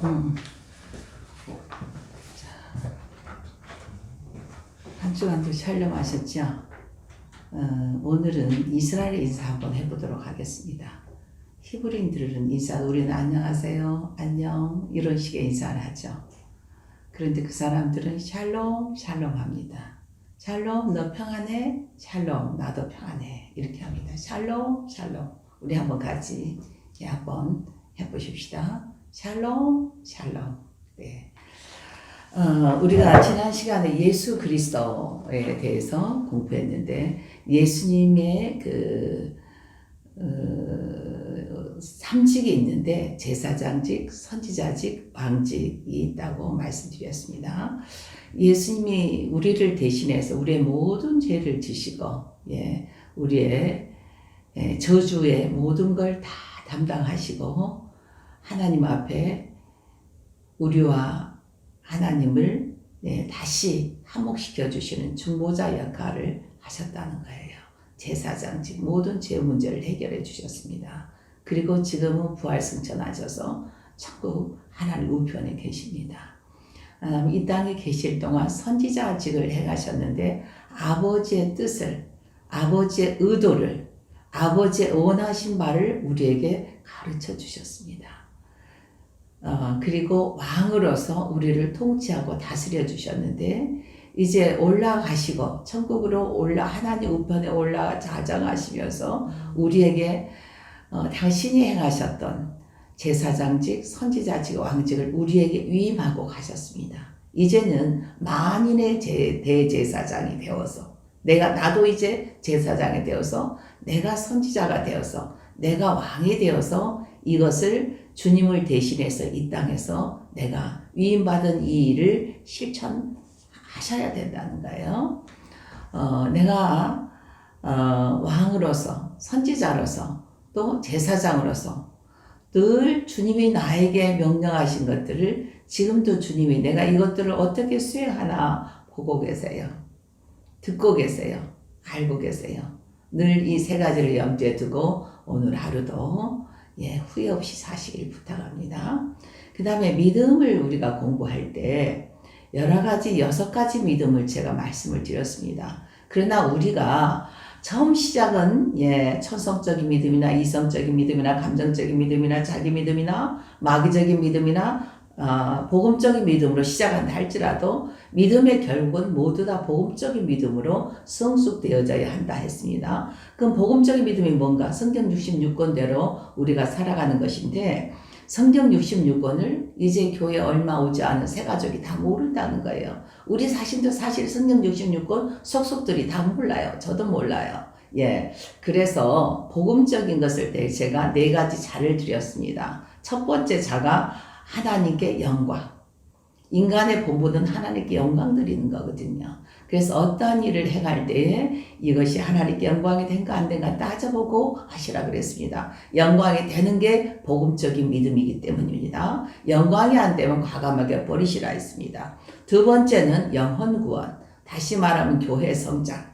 음. 한 주간도 촬영하셨죠? 오늘은 이스라엘 인사 한번 해보도록 하겠습니다. 히브리인들은 인사, 우리는 안녕하세요, 안녕 이런 식의 인사를 하죠. 그런데 그 사람들은 샬롬, 샬롬 합니다. 샬롬, 너 평안해? 샬롬, 나도 평안해. 이렇게 합니다. 샬롬, 샬롬. 우리 한번 같이 한번 해보십시다. 샬롬, 샬롬. 네. 우리가 지난 시간에 예수 그리스도에 대해서 공부했는데, 예수님의 삼직이 있는데, 제사장직, 선지자직, 왕직이 있다고 말씀드렸습니다. 예수님이 우리를 대신해서 우리의 모든 죄를 지시고, 우리의 저주의 모든 걸 다 담당하시고, 하나님 앞에 우리와 하나님을 다시 화목시켜 주시는 중보자 역할을 하셨다는 거예요. 제사장직 모든 죄 문제를 해결해 주셨습니다. 그리고 지금은 부활승천하셔서 천국 하나님 우편에 계십니다. 이 땅에 계실 동안 선지자직을 행하셨는데, 아버지의 뜻을, 아버지의 의도를, 아버지의 원하신 바를 우리에게 가르쳐 주셨습니다. 그리고 왕으로서 우리를 통치하고 다스려 주셨는데, 이제 올라가시고 천국으로 하나님 우편에 올라 자정하시면서 우리에게 당신이 행하셨던 제사장직, 선지자직, 왕직을 우리에게 위임하고 가셨습니다. 이제는 만인의 대제사장이 되어서, 나도 이제 제사장이 되어서, 내가 선지자가 되어서, 내가 왕이 되어서 이것을 주님을 대신해서 이 땅에서 내가 위임받은 이 일을 실천하셔야 된다는 거예요. 내가 왕으로서, 선지자로서, 또 제사장으로서 늘 주님이 나에게 명령하신 것들을 지금도 주님이 내가 이것들을 어떻게 수행하나 보고 계세요. 듣고 계세요. 알고 계세요. 늘 이 세 가지를 염두에 두고 오늘 하루도 후회 없이 사시길 부탁합니다. 그 다음에 믿음을 우리가 공부할 때 여러 가지 6가지 믿음을 제가 말씀을 드렸습니다. 그러나 우리가 처음 시작은 천성적인 믿음이나 이성적인 믿음이나 감정적인 믿음이나 자기 믿음이나 마귀적인 믿음이나 복음적인 믿음으로 시작한다 할지라도 믿음의 결국은 모두 다 복음적인 믿음으로 성숙되어져야 한다 했습니다. 그럼 복음적인 믿음이 뭔가? 성경 66권대로 우리가 살아가는 것인데, 성경 66권을 이제 교회 얼마 오지 않은 새 가족이 다 모른다는 거예요. 우리 자신도 사실 성경 66권 속속들이 다 몰라요. 저도 몰라요. 그래서 복음적인 것을 제가 4가지 자를 드렸습니다. 첫 번째 자가 하나님께 영광. 인간의 본분은 하나님께 영광 드리는 거거든요. 그래서 어떠한 일을 행할 때에 이것이 하나님께 영광이 된가 안 된가 따져보고 하시라 그랬습니다. 영광이 되는 게 복음적인 믿음이기 때문입니다. 영광이 안 되면 과감하게 버리시라 했습니다. 두 번째는 영혼 구원. 다시 말하면 교회 성장.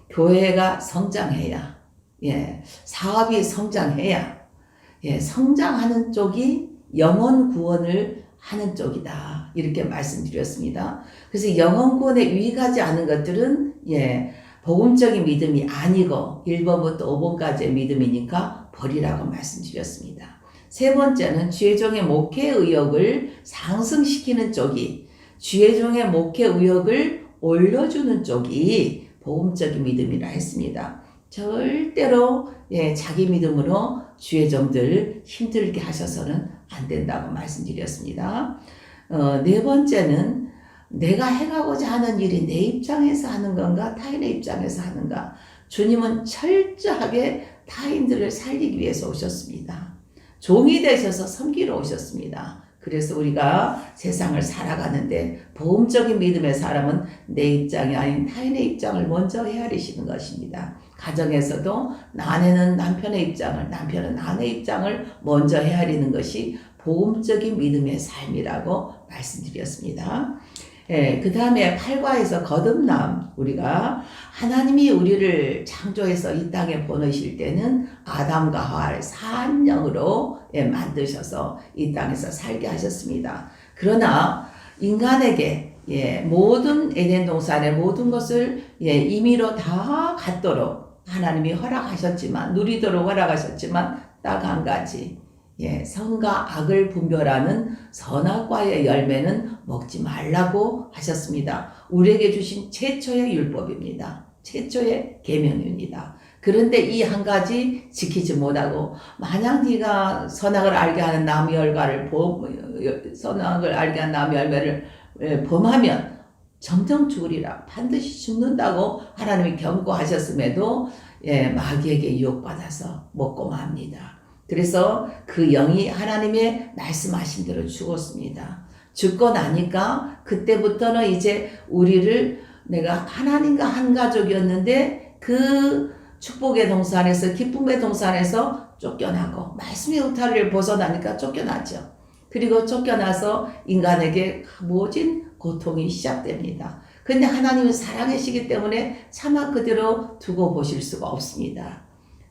교회가 성장해야, 사업이 성장해야, 성장하는 쪽이 영혼 구원을 하는 쪽이다. 이렇게 말씀드렸습니다. 그래서 영혼 구원에 유익하지 않은 것들은 복음적인 믿음이 아니고 1번부터 5번까지의 믿음이니까 버리라고 말씀드렸습니다. 세 번째는 주의종의 목회 의욕을 상승시키는 쪽이, 주의종의 목회 의욕을 올려주는 쪽이 복음적인 믿음이라 했습니다. 절대로 자기 믿음으로 주의종들 힘들게 하셔서는 안 된다고 말씀드렸습니다. 네 번째는 내가 행하고자 하는 일이 내 입장에서 하는 건가 타인의 입장에서 하는가. 주님은 철저하게 타인들을 살리기 위해서 오셨습니다. 종이 되셔서 섬기러 오셨습니다. 그래서 우리가 세상을 살아가는데 복음적인 믿음의 사람은 내 입장이 아닌 타인의 입장을 먼저 헤아리시는 것입니다. 가정에서도 아내는 남편의 입장을, 남편은 아내의 입장을 먼저 헤아리는 것이 복음적인 믿음의 삶이라고 말씀드렸습니다. 예, 그 다음에 8과에서 거듭남, 우리가 하나님이 우리를 창조해서 이 땅에 보내실 때는 아담과 하와를 산 영으로 만드셔서 이 땅에서 살게 하셨습니다. 그러나 인간에게 모든 에덴 동산의 모든 것을 임의로 다 갖도록 하나님이 허락하셨지만, 누리도록 허락하셨지만 딱 한 가지, 선과 악을 분별하는 선악과의 열매는 먹지 말라고 하셨습니다. 우리에게 주신 최초의 율법입니다. 최초의 계명입니다. 그런데 이 한 가지 지키지 못하고, 만약 네가 선악을 알게 하는 나무 열매를 범하면 점점 죽으리라, 반드시 죽는다고 하나님이 경고하셨음에도 마귀에게 유혹받아서 먹고 맙니다. 그래서 그 영이 하나님의 말씀하신 대로 죽었습니다. 죽고 나니까 그때부터는 이제 우리를, 내가 하나님과 한 가족이었는데 그 축복의 동산에서, 기쁨의 동산에서 쫓겨나고, 말씀의 울타리를 벗어나니까 쫓겨나죠. 그리고 쫓겨나서 인간에게 모진 고통이 시작됩니다. 근데 하나님은 사랑이시기 때문에 차마 그대로 두고 보실 수가 없습니다.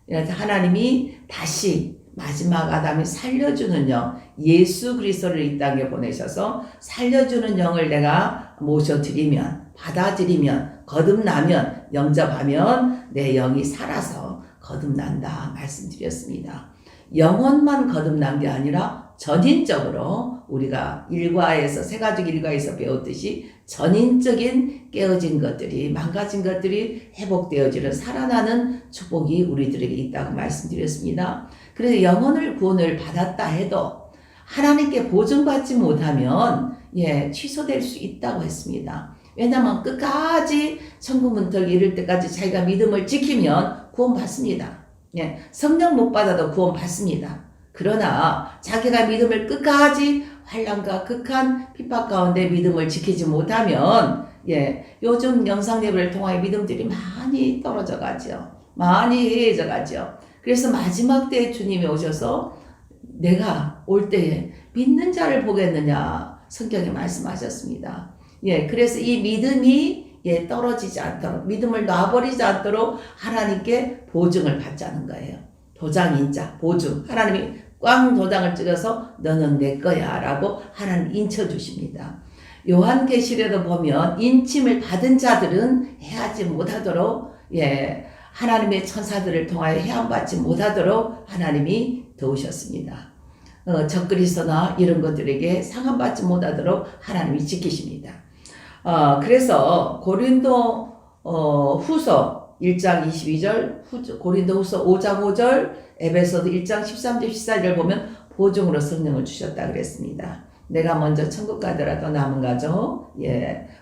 그래서 하나님이 다시 마지막 아담이 살려주는 영, 예수 그리스도를 이 땅에 보내셔서 살려주는 영을 내가 모셔드리면, 받아들이면, 거듭나면, 영접하면 내 영이 살아서 거듭난다 말씀드렸습니다. 영혼만 거듭난 게 아니라 전인적으로, 우리가 세가족 일과에서 배웠듯이 전인적인 깨어진 것들이, 망가진 것들이 회복되어지는, 살아나는 축복이 우리들에게 있다고 말씀드렸습니다. 그래서 영혼을 구원을 받았다 해도 하나님께 보증받지 못하면 취소될 수 있다고 했습니다. 왜냐하면 끝까지 천국 문턱에 이를 때까지 자기가 믿음을 지키면 구원받습니다. 성령 못 받아도 구원받습니다. 그러나 자기가 믿음을 끝까지 환난과 극한 핍박 가운데 믿음을 지키지 못하면 요즘 영상 예배를 통하여 믿음들이 많이 떨어져 가죠. 많이 해해져 가죠. 그래서 마지막 때에 주님이 오셔서 내가 올 때에 믿는 자를 보겠느냐 성경에 말씀하셨습니다. 그래서 이 믿음이 떨어지지 않도록, 믿음을 놔버리지 않도록 하나님께 보증을 받자는 거예요. 도장인자, 보증. 하나님이 꽝 도장을 찍어서 너는 내 거야 라고 하나님 인쳐주십니다. 요한계시록에도 보면 인침을 받은 자들은 해하지 못하도록, 하나님의 천사들을 통하여 해함받지 못하도록 하나님이 도우셨습니다. 적그리스도나 이런 것들에게 상함받지 못하도록 하나님이 지키십니다. 그래서 고린도 후서 1장 22절, 고린도 후서 5장 5절, 에베소서 1장 13절 14절을 보면 보증으로 성령을 주셨다 그랬습니다. 내가 먼저 천국 가더라도 남은 가족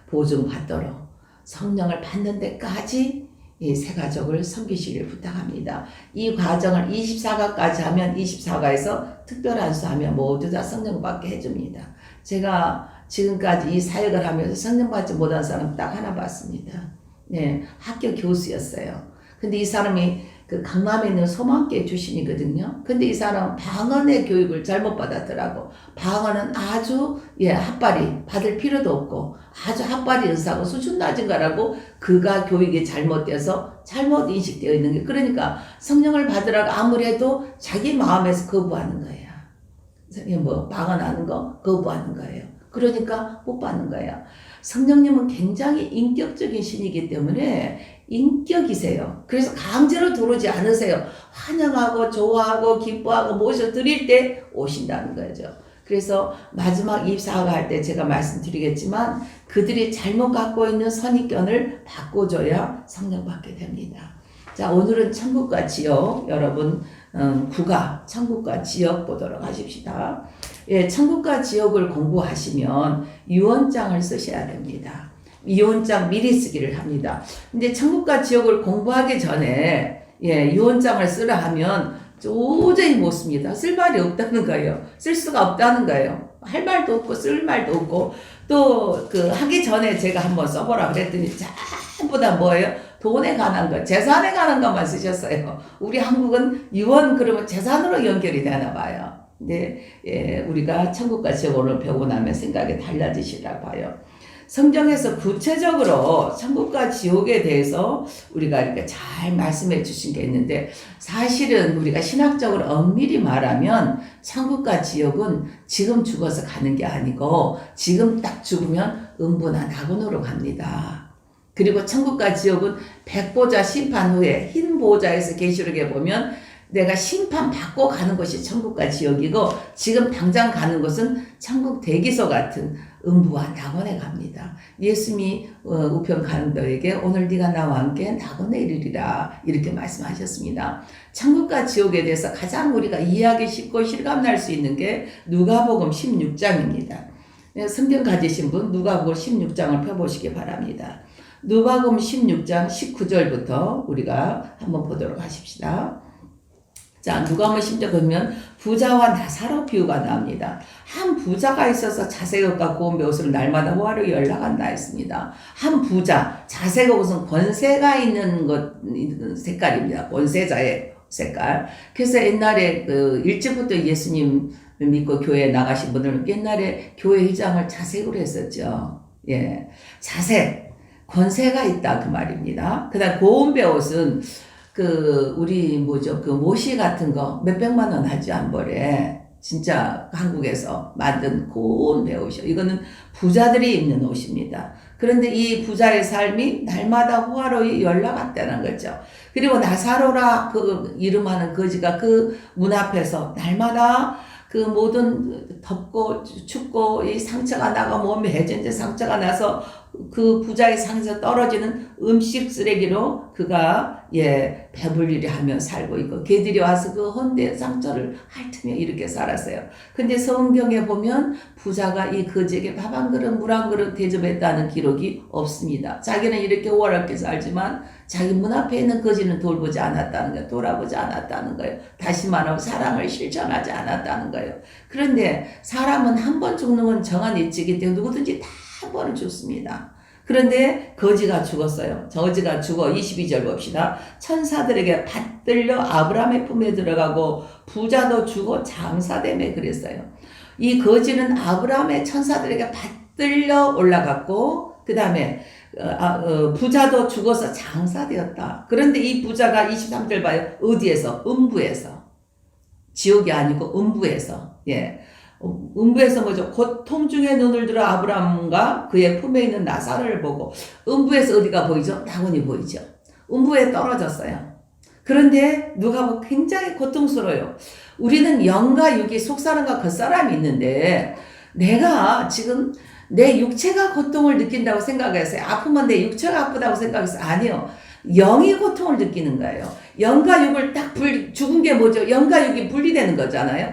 보증 받도록 성령을 받는 데까지 이 세 가족을 섬기시기를 부탁합니다. 이 과정을 24가까지 하면 24가에서 특별한 수하면 모두 다 성령 받게 해줍니다. 제가 지금까지 이 사역을 하면서 성령 받지 못한 사람 딱 하나 봤습니다. 학교 교수였어요. 근데 이 사람이 그 강남에 있는 소망교회 출신이거든요. 근데 이 사람 방언의 교육을 잘못 받았더라고. 방언은 아주 핫발이 받을 필요도 없고 아주 핫발이 은사고 수준 낮은 거라고, 그가 교육이 잘못돼서 잘못 인식되어 있는 게, 그러니까 성령을 받으라고 아무래도 자기 마음에서 거부하는 거예요. 방언하는 거 거부하는 거예요. 그러니까 못 받는 거예요. 성령님은 굉장히 인격적인 신이기 때문에 인격이세요. 그래서 강제로 들어오지 않으세요. 환영하고 좋아하고 기뻐하고 모셔드릴 때 오신다는 거죠. 그래서 마지막 24가 할 때 제가 말씀드리겠지만 그들이 잘못 갖고 있는 선입견을 바꿔줘야 성령 받게 됩니다. 자, 오늘은 천국과 지역, 여러분 국가, 천국과 지역 보도록 하십시다. 천국과 지역을 공부하시면 유언장을 쓰셔야 됩니다. 유언장 미리 쓰기를 합니다. 근데 천국과 지역을 공부하기 전에 유언장을 쓰라 하면 도저히 못 씁니다. 쓸 말이 없다는 거예요. 쓸 수가 없다는 거예요. 할 말도 없고 쓸 말도 없고, 또 하기 전에 제가 한번 써보라 그랬더니 전부 다 뭐예요? 돈에 관한 것, 재산에 관한 것만 쓰셨어요. 우리 한국은 유언 그러면 재산으로 연결이 되나 봐요. 근데 우리가 천국과 지역 오늘 배우고 나면 생각이 달라지시라고 봐요. 성경에서 구체적으로 천국과 지옥에 대해서 우리가 이렇게 잘 말씀해 주신 게 있는데, 사실은 우리가 신학적으로 엄밀히 말하면 천국과 지옥은 지금 죽어서 가는 게 아니고 지금 딱 죽으면 음부나 낙원으로 갑니다. 그리고 천국과 지옥은 백보자 심판 후에 흰 보좌에서 계시록에 보면 내가 심판받고 가는 것이 천국과 지옥이고, 지금 당장 가는 것은 천국 대기소 같은 음부와 낙원에 갑니다. 예수님이 우편 간도에게 오늘 네가 나와 함께 낙원에 이르리라 이렇게 말씀하셨습니다. 천국과 지옥에 대해서 가장 우리가 이해하기 쉽고 실감날 수 있는 게 누가복음 16장입니다. 성경 가지신 분 누가복음 16장을 펴보시기 바랍니다. 누가복음 16장 19절부터 우리가 한번 보도록 하십시다. 자, 누가복음 10장 보면 부자와 나사로 비유가 나옵니다. 한 부자가 있어서 자색옷과 고운 배옷을 날마다 호화롭게 연락한다 했습니다. 한 부자, 자색옷은 권세가 있는 것 색깔입니다. 권세자의 색깔. 그래서 옛날에 일찍부터 예수님 믿고 교회에 나가신 분들은 옛날에 교회 회장을 자색으로 했었죠. 예, 자색, 권세가 있다 그 말입니다. 그다음 고운 배옷은 우리 모시 같은 거 몇백만 원 하죠, 한 벌에. 진짜 한국에서 만든 고운 배옷이요. 이거는 부자들이 입는 옷입니다. 그런데 이 부자의 삶이 날마다 호화로이 연락왔다는 거죠. 그리고 나사로라 이름하는 거지가 그 문 앞에서 날마다 모든 덥고 춥고 이 상처가 나가 몸에 해전제 상처가 나서 그 부자의 상에서 떨어지는 음식 쓰레기로 그가 배불리려 하며 살고 있고, 개들이 와서 그 헌데 상처를 핥으며 이렇게 살았어요. 근데 성경에 보면 부자가 이 거지에게 밥 한 그릇 물 한 그릇 대접했다는 기록이 없습니다. 자기는 이렇게 호화롭게 살지만 자기 문 앞에 있는 거지는 돌보지 않았다는 거예요. 돌아보지 않았다는 거예요. 다시 말하면 사랑을 실천하지 않았다는 거예요. 그런데 사람은 한 번 죽는 건 정한 이치이기 때문에 누구든지 다 한 번은 죽습니다. 그런데 거지가 죽었어요. 거지가 죽어 22절 봅시다. 천사들에게 받들려 아브라함의 품에 들어가고 부자도 죽어 장사되매 그랬어요. 이 거지는 아브라함의 천사들에게 받들려 올라갔고, 그 다음에 부자도 죽어서 장사되었다. 그런데 이 부자가 23절 봐요. 어디에서? 음부에서. 지옥이 아니고 음부에서. 음부에서 뭐죠? 고통 중에 눈을 들어 아브라함과 그의 품에 있는 나사로를 보고, 음부에서 어디가 보이죠? 낙원이 보이죠. 음부에 떨어졌어요. 그런데 누가 굉장히 고통스러워요. 우리는 영과 육이 속사람과 겉사람이 있는데, 내가 지금 내 육체가 고통을 느낀다고 생각했어요. 아프면 내 육체가 아프다고 생각했어요. 아니요. 영이 고통을 느끼는 거예요. 영과 육을 딱 죽은 게 뭐죠? 영과 육이 분리되는 거잖아요.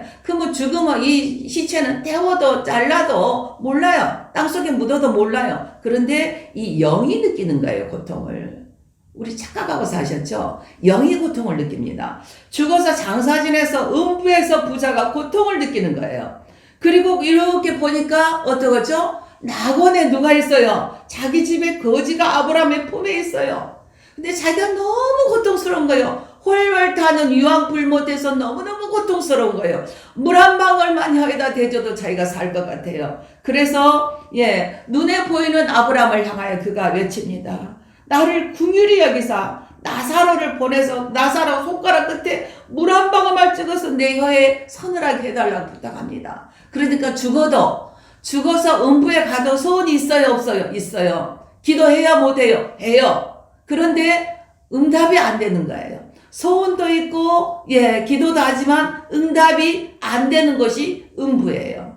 죽으면 이 시체는 태워도 잘라도 몰라요. 땅속에 묻어도 몰라요. 그런데 이 영이 느끼는 거예요, 고통을. 우리 착각하고 사셨죠? 영이 고통을 느낍니다. 죽어서 장사 지내서 음부에서 부자가 고통을 느끼는 거예요. 그리고 이렇게 보니까 어떠겠죠? 낙원에 누가 있어요? 자기 집에 거지가 아브라함의 품에 있어요. 근데 자기가 너무 고통스러운 거예요. 홀월 타는 유황불 못해서 너무너무 고통스러운 거예요. 물 한 방울만 혀에다 대줘도 자기가 살 것 같아요. 그래서 눈에 보이는 아브라함을 향하여 그가 외칩니다. 나를 긍휼히 여기사 나사로를 보내서 나사로 손가락 끝에 물 한 방울만 찍어서 내 혀에 서늘하게 해달라고 부탁합니다. 그러니까 죽어서 음부에 가도 소원이 있어요, 없어요? 있어요. 기도해야 못해요? 해요. 그런데 응답이 안 되는 거예요. 소원도 있고 기도도 하지만 응답이 안 되는 것이 음부예요.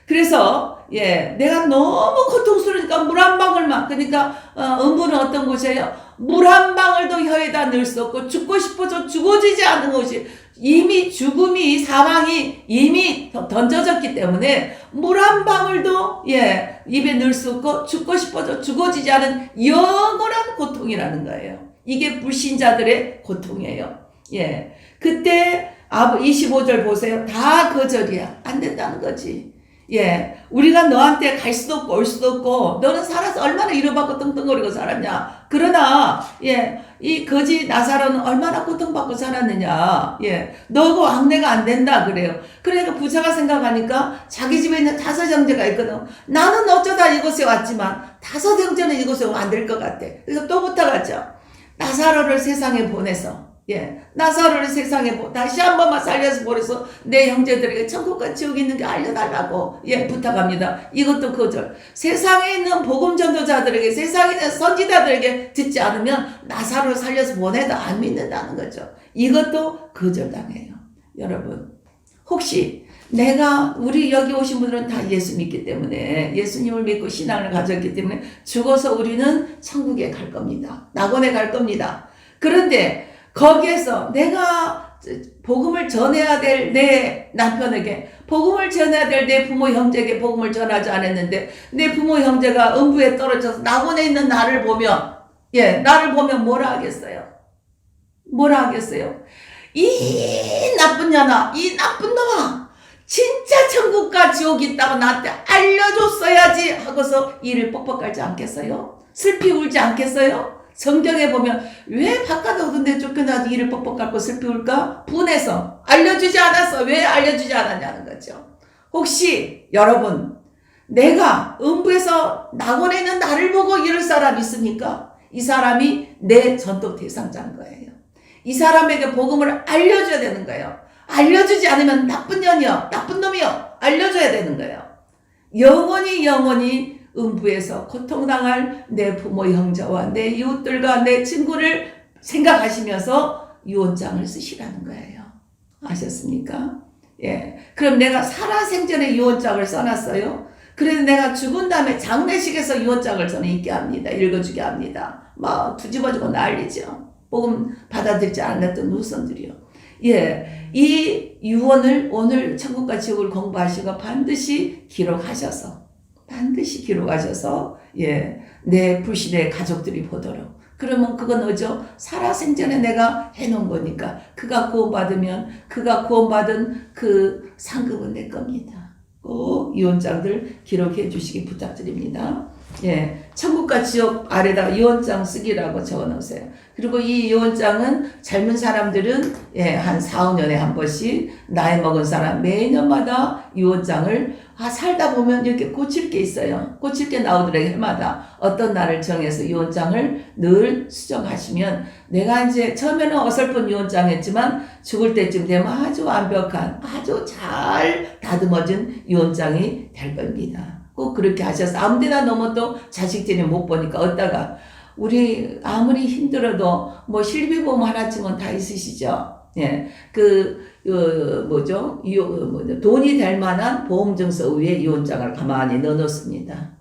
그래서 내가 너무 고통스러우니까 물 한 방울만, 그러니까 음부는 어떤 곳이에요? 물 한 방울도 혀에다 넣을 수 없고 죽고 싶어서 죽어지지 않는 것이, 이미 죽음이, 사망이 이미 던져졌기 때문에 물 한 방울도 입에 넣을 수 없고 죽고 싶어서 죽어지지 않은 영원한 고통이라는 거예요. 이게 불신자들의 고통이에요. 그때 25절 보세요. 다 거절이야. 안 된다는 거지. 예, 우리가 너한테 갈 수도 없고 올 수도 없고 너는 살아서 얼마나 위로받고 떵떵거리고 살았냐. 그러나 이 거지 나사로는 얼마나 고통받고 살았느냐. 너고 왕래가 안 된다 그래요. 그러니까 부자가 생각하니까 자기 집에 있는 5 형제가 있거든. 나는 어쩌다 이곳에 왔지만 5 형제는 이곳에 오면 안 될 것 같아. 그래서 또 부탁하죠. 나사로를 세상에 보내서 나사로를 세상에 다시 한 번만 살려서 보내서 내 형제들에게 천국과 지옥이 있는 게 알려달라고 부탁합니다. 이것도 거절. 세상에 있는 복음 전도자들에게, 세상에 있는 선지자들에게 듣지 않으면 나사로를 살려서 보내도 안 믿는다는 거죠. 이것도 거절당해요. 여러분, 혹시 우리 여기 오신 분들은 다 예수 믿기 때문에, 예수님을 믿고 신앙을 가졌기 때문에 죽어서 우리는 천국에 갈 겁니다. 낙원에 갈 겁니다. 그런데 거기에서 내가 복음을 전해야 될 내 남편에게, 복음을 전해야 될 내 부모 형제에게 복음을 전하지 않았는데 내 부모 형제가 음부에 떨어져서 낙원에 있는 나를 보면 뭐라 하겠어요? 뭐라 하겠어요? 이 나쁜 년아, 이 나쁜 놈아, 진짜 천국과 지옥이 있다고 나한테 알려줬어야지 하고서 이를 뻑뻑 깔지 않겠어요? 슬피 울지 않겠어요? 성경에 보면 왜 바깥에 오던데 쫓겨나서 이를 뻑뻑 깔고 슬피 울까? 분해서 알려주지 않았어. 왜 알려주지 않았냐는 거죠. 혹시 여러분, 내가 음부에서 낙원에 있는 나를 보고 이럴 사람 있습니까? 이 사람이 내 전도 대상자인 거예요. 이 사람에게 복음을 알려줘야 되는 거예요. 알려주지 않으면 나쁜 년이요, 나쁜 놈이요, 알려줘야 되는 거예요. 영원히 음부에서 고통당할 내 부모 형제와 내 이웃들과 내 친구를 생각하시면서 유언장을 쓰시라는 거예요. 아셨습니까? 그럼 내가 살아생전에 유언장을 써놨어요. 그래서 내가 죽은 다음에 장례식에서 유언장을 저는 읽게 합니다. 읽어주게 합니다. 막 뒤집어지고 난리죠. 복음 받아들이지 않았던 후손들이요. 이 유언을 오늘 천국과 지옥을 공부하시고 반드시 기록하셔서 내 불신의 가족들이 보도록. 그러면 그건 어죠? 살아생전에 내가 해놓은 거니까 그가 구원받은 그 상급은 내 겁니다. 꼭 유언장들 기록해 주시기 부탁드립니다. 천국과 지옥 아래다가 유언장 쓰기라고 적어 놓으세요. 그리고 이 유언장은 젊은 사람들은 한 4, 5년에 한 번씩, 나이 먹은 사람 매년마다 유언장을 살다 보면 이렇게 고칠 게 있어요. 고칠 게 나오더라고요. 해마다 어떤 날을 정해서 유언장을 늘 수정하시면 내가 이제 처음에는 어설픈 유언장 했지만 죽을 때쯤 되면 아주 완벽한, 아주 잘 다듬어진 유언장이 될 겁니다. 꼭 그렇게 하셔서 아무데나 너무 또 자식들이 못 보니까 어디다가 우리 아무리 힘들어도 뭐 실비보험 하나쯤은 다 있으시죠? 돈이 될 만한 보험증서 위에 유언장을 가만히 넣어놓습니다.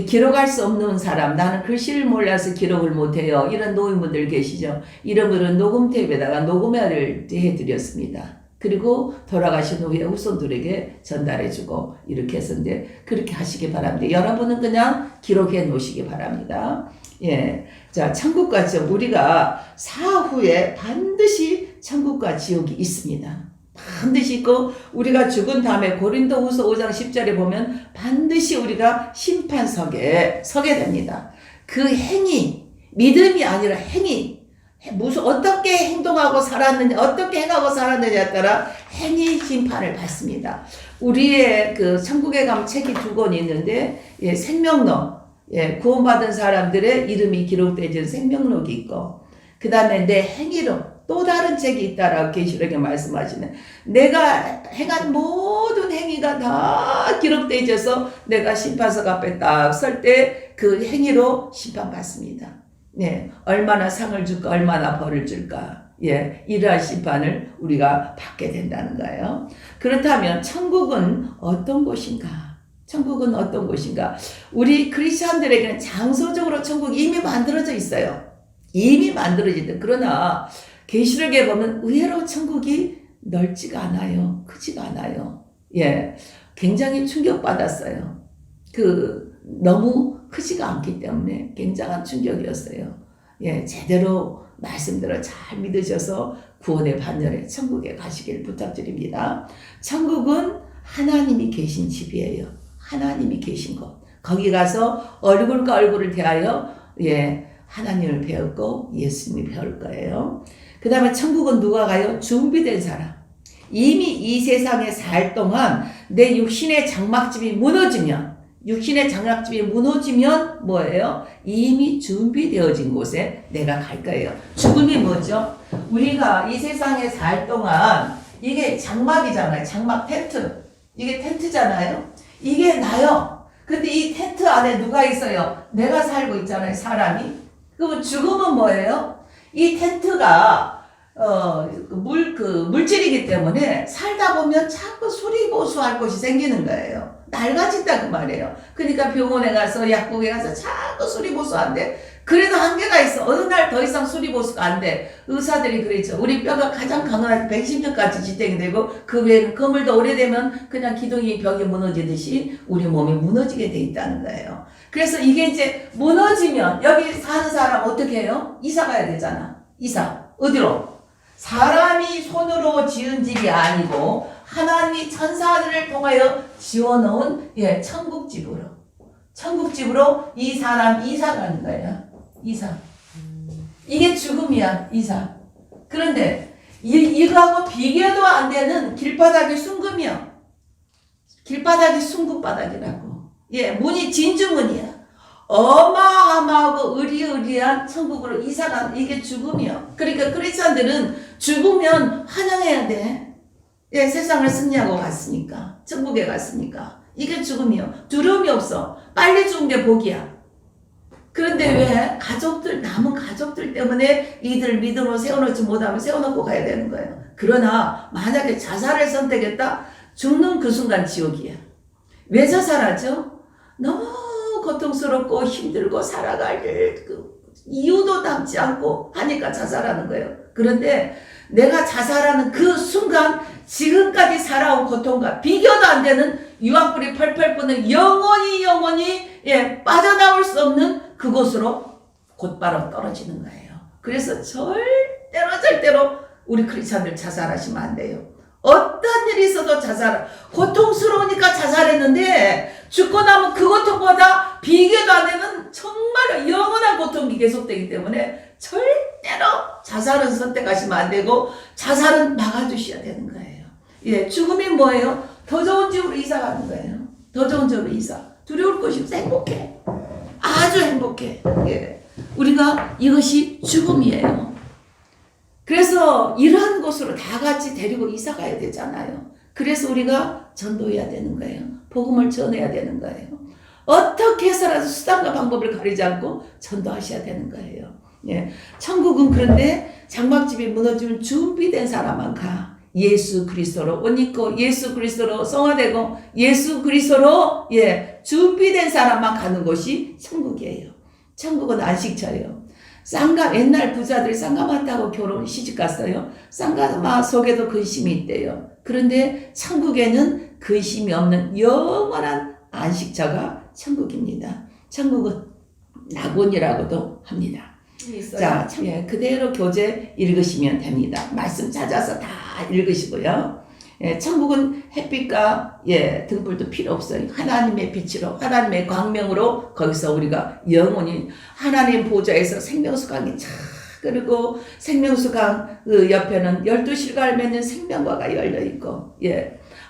기록할 수 없는 사람, 나는 글씨를 몰라서 기록을 못해요. 이런 노인분들 계시죠? 이런 분은 녹음 테이프에다가 녹음을 해드렸습니다. 그리고 돌아가신 후에 후손들에게 전달해주고 이렇게 했었는데 그렇게 하시기 바랍니다. 여러분은 그냥 기록해 놓으시기 바랍니다. 자, 천국과 지옥, 우리가 사후에 반드시 천국과 지옥이 있습니다. 반드시 있고 우리가 죽은 다음에 고린도후서 5장 10절에 보면 반드시 우리가 심판석에 서게 됩니다. 그 행위, 믿음이 아니라 행위, 어떻게 행동하고 살았느냐, 어떻게 행하고 살았느냐에 따라 행위 심판을 받습니다. 우리의 그 천국에 가면 책이 2권이 있는데, 생명록, 구원받은 사람들의 이름이 기록되어 생명록이 있고, 그 다음에 내 행위록, 또 다른 책이 있다라고 계시록에 말씀하시는, 내가 행한 모든 행위가 다 기록되어 있어서 내가 심판석 앞에 딱 설 때 그 행위로 심판받습니다. 얼마나 상을 줄까, 얼마나 벌을 줄까. 이러한 심판을 우리가 받게 된다는 거예요. 그렇다면 천국은 어떤 곳인가? 천국은 어떤 곳인가? 우리 크리스천들에게는 장소적으로 천국이 이미 만들어져 있어요. 이미 만들어지다. 그러나 계시록에 보면 의외로 천국이 넓지가 않아요. 크지가 않아요. 굉장히 충격받았어요. 너무 크지가 않기 때문에 굉장한 충격이었어요. 제대로 말씀대로 잘 믿으셔서 구원의 반열에 천국에 가시길 부탁드립니다. 천국은 하나님이 계신 집이에요. 하나님이 계신 곳. 거기 가서 얼굴과 얼굴을 대하여 하나님을 배웠고 예수님이 배울 거예요. 그 다음에 천국은 누가 가요? 준비된 사람. 이미 이 세상에 살 동안 내 육신의 장막집이 무너지면 뭐예요? 이미 준비되어진 곳에 내가 갈 거예요. 죽음이 뭐죠? 우리가 이 세상에 살 동안 이게 장막이잖아요. 장막 텐트. 이게 텐트잖아요. 이게 나요. 근데 이 텐트 안에 누가 있어요? 내가 살고 있잖아요. 사람이. 그럼 죽음은 뭐예요? 이 텐트가 물질이기 때문에 살다 보면 자꾸 수리보수할 것이 생기는 거예요. 낡아진다 그 말이에요. 그러니까 병원에 가서 약국에 가서 자꾸 수리보수한대. 그래도 한계가 있어. 어느 날 더 이상 수리보수가 안 돼. 의사들이 그랬죠. 우리 뼈가 가장 강한 110년까지 지탱이 되고 그 외에는 그물도 오래되면 그냥 기둥이 벽이 무너지듯이 우리 몸이 무너지게 돼 있다는 거예요. 그래서 이게 이제 무너지면 여기 사는 사람 어떻게 해요? 이사 가야 되잖아. 이사. 어디로? 사람이 손으로 지은 집이 아니고 하나님이 천사들을 통하여 지어놓은 천국집으로 이 사람 이사 가는 거예요. 이사. 이게 죽음이야. 이사. 그런데 이거하고 비교도 안 되는 길바닥이 순금이야. 길바닥이 순금바닥이라고. 문이 진주문이야. 어마어마하고 의리의리한 천국으로 이사가는 이게 죽음이요. 그러니까 크리스찬들은 죽으면 환영해야 돼. 세상을 승리하고 갔으니까. 천국에 갔으니까. 이게 죽음이요. 두려움이 없어. 빨리 죽은 게 복이야. 그런데 왜 남은 가족들 때문에 이들 믿음으로 세워놓지 못하면 세워놓고 가야 되는 거예요. 그러나 만약에 자살을 선택했다? 죽는 그 순간 지옥이야. 왜 자살하죠? 너무 고통스럽고 힘들고 살아갈 이유도 남지 않고 하니까 자살하는 거예요. 그런데 내가 자살하는 그 순간 지금까지 살아온 고통과 비교도 안 되는 유황불이 펄펄 뿜는 영원히 빠져나올 수 없는 그곳으로 곧바로 떨어지는 거예요. 그래서 절대로 우리 크리스찬들 자살하시면 안 돼요. 어떤 일이 있어도 고통스러우니까 자살했는데 죽고 나면 그 고통보다 비교도 안 되는 정말 영원한 고통이 계속되기 때문에 절대로 자살은 선택하시면 안 되고 자살은 막아주셔야 되는 거예요. 죽음이 뭐예요? 더 좋은 집으로 이사 가는 거예요. 더 좋은 집으로 이사. 두려울 것이 없어. 행복해. 아주 행복해. 우리가 이것이 죽음이에요. 그래서 이러한 곳으로 다 같이 데리고 이사 가야 되잖아요. 그래서 우리가 전도해야 되는 거예요. 복음을 전해야 되는 거예요. 어떻게 해서라도 수단과 방법을 가리지 않고 전도하셔야 되는 거예요. 천국은 그런데 장막집이 무너지면 준비된 사람만 가. 예수 그리스도로 옷 입고 예수 그리스도로 성화되고 예수 그리스도로 준비된 사람만 가는 곳이 천국이에요. 천국은 안식처예요. 옛날 부자들이 쌍가마 타고 시집 갔어요. 쌍가마 속에도 근심이 있대요. 그런데 천국에는 근심이 없는 영원한 안식처가 천국입니다. 천국은 낙원이라고도 합니다. 자, 그대로 교재 읽으시면 됩니다. 말씀 찾아서 다 읽으시고요. 천국은 햇빛과 등불도 필요 없어요. 하나님의 빛으로, 하나님의 광명으로 거기서 우리가 영원히 하나님 보좌에서 생명수강이 쫙 흐르고 생명수강 그 옆에는 12실과를 맺는 생명과가 열려있고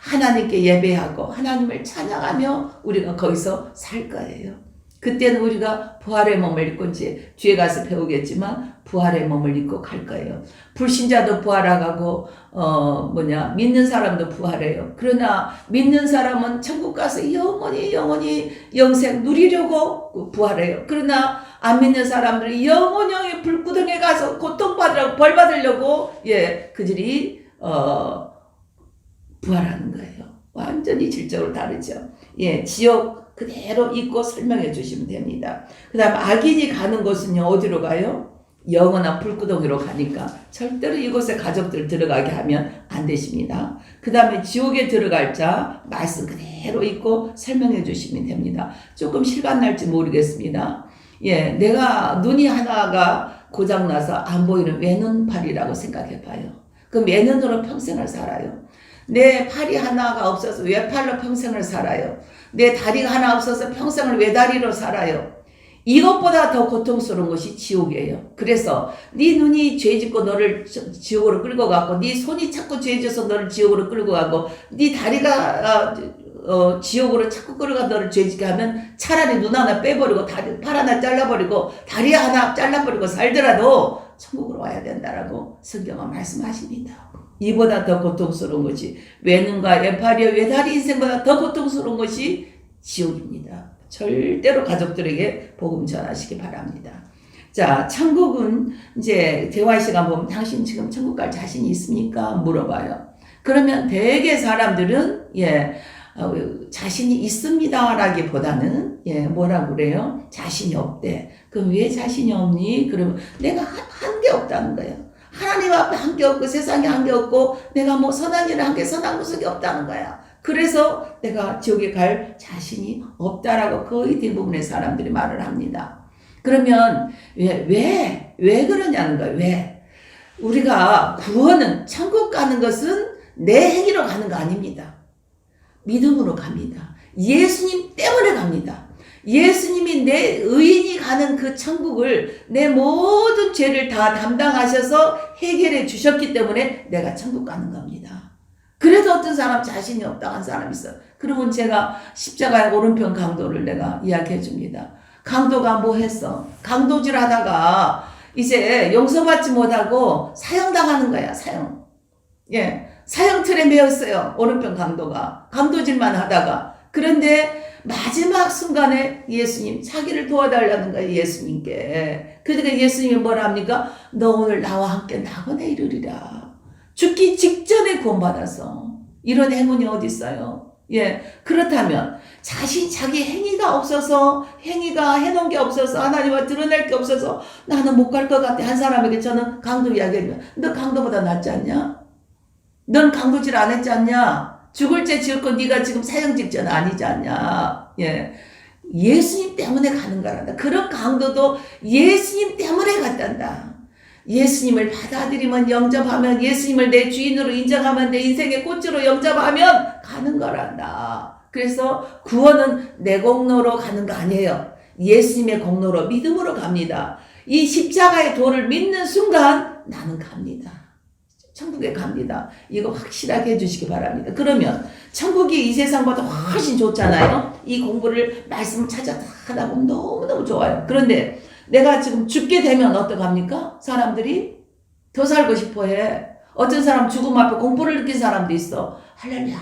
하나님께 예배하고 하나님을 찬양하며 우리가 거기서 살 거예요. 그때는 우리가 부활의 몸을 입고 이제 뒤에 가서 배우겠지만 부활의 몸을 입고 갈 거예요. 불신자도 부활하고 믿는 사람도 부활해요. 그러나 믿는 사람은 천국 가서 영원히 영생 누리려고 부활해요. 그러나 안 믿는 사람들이 영원히 불구덩이에 가서 고통받으라고 벌 받으려고 그들이 부활하는 거예요. 완전히 질적으로 다르죠. 지옥 그대로 읽고 설명해 주시면 됩니다. 그 다음 악인이 가는 곳은요 어디로 가요? 영원한 불구덩이로 가니까 절대로 이곳에 가족들 들어가게 하면 안 되십니다. 그 다음에 지옥에 들어갈 자 말씀 그대로 읽고 설명해 주시면 됩니다. 조금 실감 날지 모르겠습니다. 내가 눈이 하나가 고장나서 안 보이는 외눈팔이라고 생각해 봐요. 그 외눈으로 평생을 살아요. 내 팔이 하나가 없어서 외팔로 평생을 살아요. 내 다리가 하나 없어서 평생을 외다리로 살아요. 이것보다 더 고통스러운 것이 지옥이에요. 그래서 네 눈이 죄짓고 너를 지옥으로 끌고 가고, 네 손이 자꾸 죄져서 너를 지옥으로 끌고 가고, 네 다리가 지옥으로 자꾸 끌어가 너를 죄짓게 하면 차라리 눈 하나 빼버리고 팔 하나 잘라버리고 다리 하나 잘라버리고 살더라도 천국으로 와야 된다라고 성경은 말씀하십니다. 이보다 더 고통스러운 것이 외눈과 외팔이와 외다리 인생보다 더 고통스러운 것이 지옥입니다. 절대로 가족들에게 복음 전하시기 바랍니다. 자, 천국은 이제 대화 시간 보면 당신 지금 천국 갈 자신이 있습니까? 물어봐요. 그러면 대개 사람들은 자신이 있습니다 라기보다는 뭐라고 그래요? 자신이 없대. 그럼 왜 자신이 없니? 그러면 내가 한 게 없다는 거예요. 하나님 앞에 한 게 없고 세상에 한 게 없고 내가 뭐 선한 일을 한 게 선한 구석이 없다는 거야. 그래서 내가 지옥에 갈 자신이 없다라고 거의 대부분의 사람들이 말을 합니다. 그러면 왜 그러냐는 거예요. 왜? 우리가 구원은 천국 가는 것은 내 행위로 가는 거 아닙니다. 믿음으로 갑니다. 예수님 때문에 갑니다. 예수님이 내 의인이 가는 그 천국을 내 모든 죄를 다 담당하셔서 해결해 주셨기 때문에 내가 천국 가는 겁니다. 그래도 어떤 사람 자신이 없다 한 사람 있어. 그러면 제가 십자가의 오른편 강도를 내가 이야기해 줍니다. 강도가 뭐 했어? 강도질 하다가 이제 용서받지 못하고 사형당하는 거야. 사형. 사형틀에 매였어요. 오른편 강도가. 강도질만 하다가. 그런데 마지막 순간에 예수님 자기를 도와달라는 거예요. 예수님께. 그러니까 예수님이 뭐라 합니까? 너 오늘 나와 함께 낙원에 이르리라. 죽기 직전에 구원받아서. 이런 행운이 어디 있어요? 그렇다면 자기 행위가 없어서, 행위가 해놓은 게 없어서, 하나님과 드러낼 게 없어서 나는 못 갈 것 같아 한 사람에게 저는 강도 이야기해요. 너 강도보다 낫지 않냐? 넌 강도질 안 했지 않냐? 죽을 죄 지었고 네가 지금 사형 직전 아니지 않냐? 예수님 때문에 가는 거란다. 그런 강도도 예수님 때문에 갔단다. 예수님을 받아들이면, 영접하면, 예수님을 내 주인으로 인정하면, 내 인생의 꽃으로 영접하면 가는 거란다. 그래서 구원은 내 공로로 가는 거 아니에요. 예수님의 공로로, 믿음으로 갑니다. 이 십자가의 도를 믿는 순간 나는 갑니다. 천국에 갑니다. 이거 확실하게 해주시기 바랍니다. 그러면 천국이 이 세상보다 훨씬 좋잖아요. 이 공부를 말씀을 찾아 하다 보면 너무너무 좋아요. 그런데 내가 지금 죽게 되면 어떡합니까? 사람들이 더 살고 싶어해. 어떤 사람 죽음 앞에 공포를 느낀 사람도 있어. 할렐루야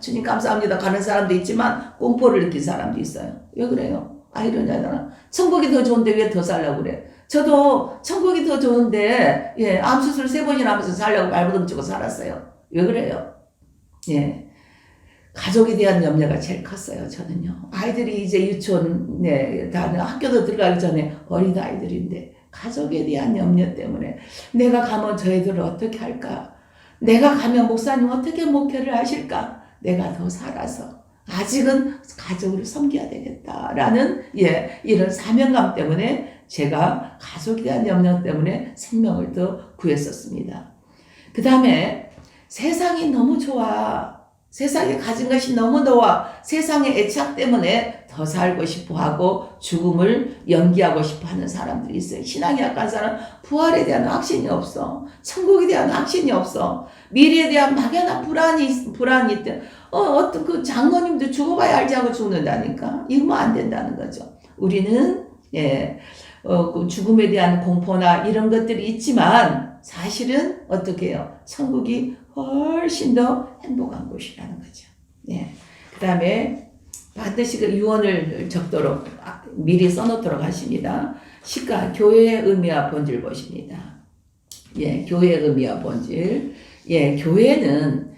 주님 감사합니다 가는 사람도 있지만 공포를 느낀 사람도 있어요. 왜 그래요? 이러냐잖아. 천국이 더 좋은데 왜 더 살려고 그래? 저도 천국이 더 좋은데 암 수술 3번이나 하면서 살려고 발버둥 치고 살았어요. 왜 그래요? 가족에 대한 염려가 제일 컸어요. 저는요. 아이들이 이제 유치원 다 학교도 들어가기 전에 어린 아이들인데 가족에 대한 염려 때문에 내가 가면 저 애들을 어떻게 할까? 내가 가면 목사님 어떻게 목회를 하실까? 내가 더 살아서 아직은 가족을 섬겨야 되겠다라는 이런 사명감 때문에 제가 가족에 대한 염려 때문에 생명을 더 구했었습니다. 그 다음에 세상이 너무 좋아. 세상에 가진 것이 너무 좋아. 세상의 애착 때문에 더 살고 싶어 하고 죽음을 연기하고 싶어 하는 사람들이 있어요. 신앙이 약한 사람, 부활에 대한 확신이 없어. 천국에 대한 확신이 없어. 미래에 대한 막연한 불안이 있대. 어떤 그 장로님도 죽어봐야 알지 하고 죽는다니까. 이러면 안 된다는 거죠. 우리는 그 죽음에 대한 공포나 이런 것들이 있지만 사실은 어떻게 해요? 천국이 훨씬 더 행복한 곳이라는 거죠. 그 다음에 반드시 그 유언을 적도록 미리 써놓도록 하십니다. 시가 교회의 의미와 본질 보십니다. 교회의 의미와 본질. 교회는